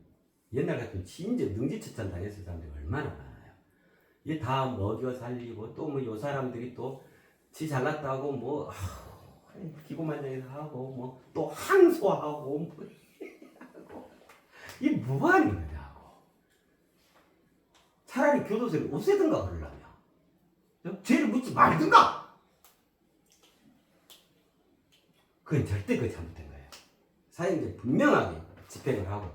옛날 같은 진짜 능지처참 당했을 사람들이 얼마나 많아요. 이게 다 먹여 살리고 또 요 사람들이 또 지 잘났다고 기고만장해서 하고 또 항소하고 이게 뭐하는 거냐고. 차라리 교도소를 없애든가 그러려면 죄를 묻지 말든가. 그건 절대 잘못된 거예요. 사형제 분명하게 집행을 하고.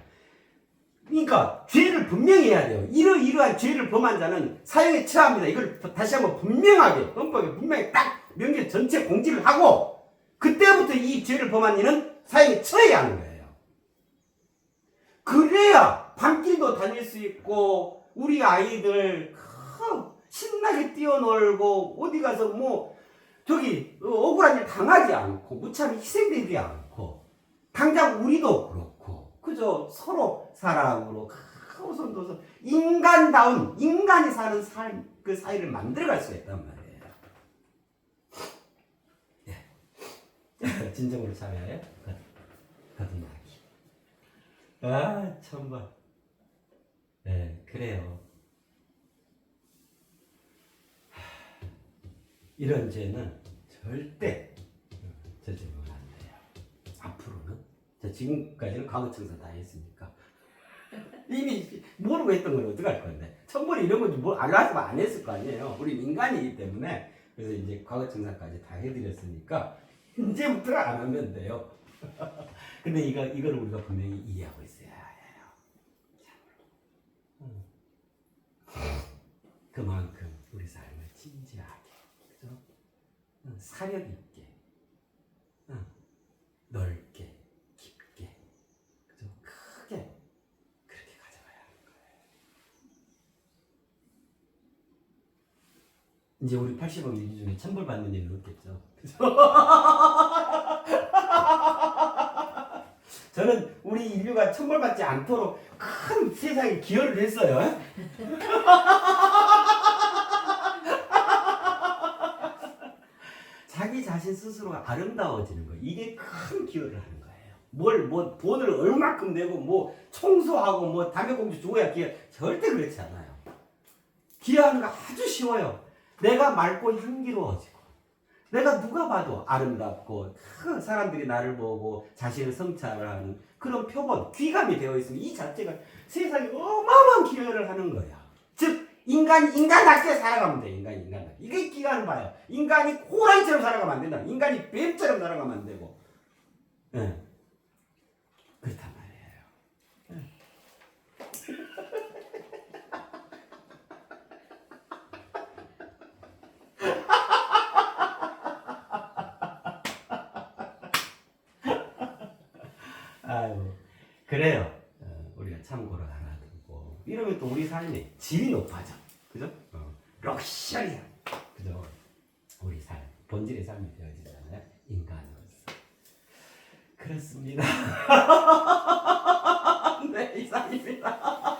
그러니까 죄를 분명히 해야 돼요. 이러한 죄를 범한 자는 사형에 처합니다. 이걸 다시 한번 분명하게 헌법에 분명히 딱 명령 전체 공지를 하고 그때부터 이 죄를 범한 이는 사형에 처해야 하는 거예요. 그래야 밤길도 다닐 수 있고 우리 아이들 신나게 뛰어놀고 어디 가서 억울한 일 당하지 않고 무참히 희생되지 않고 당장 우리도 그렇고 그저 서로 사랑으로 오손도손 인간다운 인간이 사는 삶 그 사이를 만들어갈 수가 있단 말이에요. 예. 진정으로 참여해요. 거듭나기. 참봐. 네, 그래요. 이런 죄는 절대 저지르면 안 돼요. 앞으로는. 지금까지는 과거청산 다 했으니까. 이미 모르고 했던 건 어떡할 건데. 천벌이 이런 건지 알았으면 안 했을 거 아니에요. 우리 민간이기 때문에. 그래서 이제 과거청산까지 다 해드렸으니까, 이제부터 안 하면 돼요. 근데 이걸 우리가 분명히 이해하고 있어야 해요. 그만큼 우리 삶을 진지하게, 그죠? 사력 있게, 넓게, 깊게, 그죠? 크게 그렇게 가져가야 하는 거예요. 이제 우리 80억 인류 중에 천벌 받는 일은 없겠죠, 그죠? 저는 우리 인류가 천벌 받지 않도록 큰 세상에 기여를 했어요. 자기 자신 스스로가 아름다워지는 거예요. 이게 큰 기여를 하는 거예요. 돈을 얼마큼 내고 청소하고 담배꽁초 주워야 기여. 절대 그렇지 않아요. 기여하는 거 아주 쉬워요. 내가 맑고 향기로워지고 내가 누가 봐도 아름답고 사람들이 나를 보고 자신을 성찰하는 그런 표본, 귀감이 되어 있으면 이 자체가 세상에 어마어마한 기여를 하는 거야. 즉 인간답게 살아가면 돼. 인간답게. 이게 기간을 봐요. 인간이 호랑이처럼 살아가면 안 된다. 인간이 뱀처럼 살아가면 안 되고. 네. 그렇단 말이에요. 네. 아유, 그래요. 우리가 참고를 하나 두고 이러면 또 우리 삶의 질이 높아져. 그죠? 럭셔리한, 그죠? 우리 삶, 본질의 삶이 되어지잖아요. 인간으로서. 그렇습니다. 네, 이상입니다.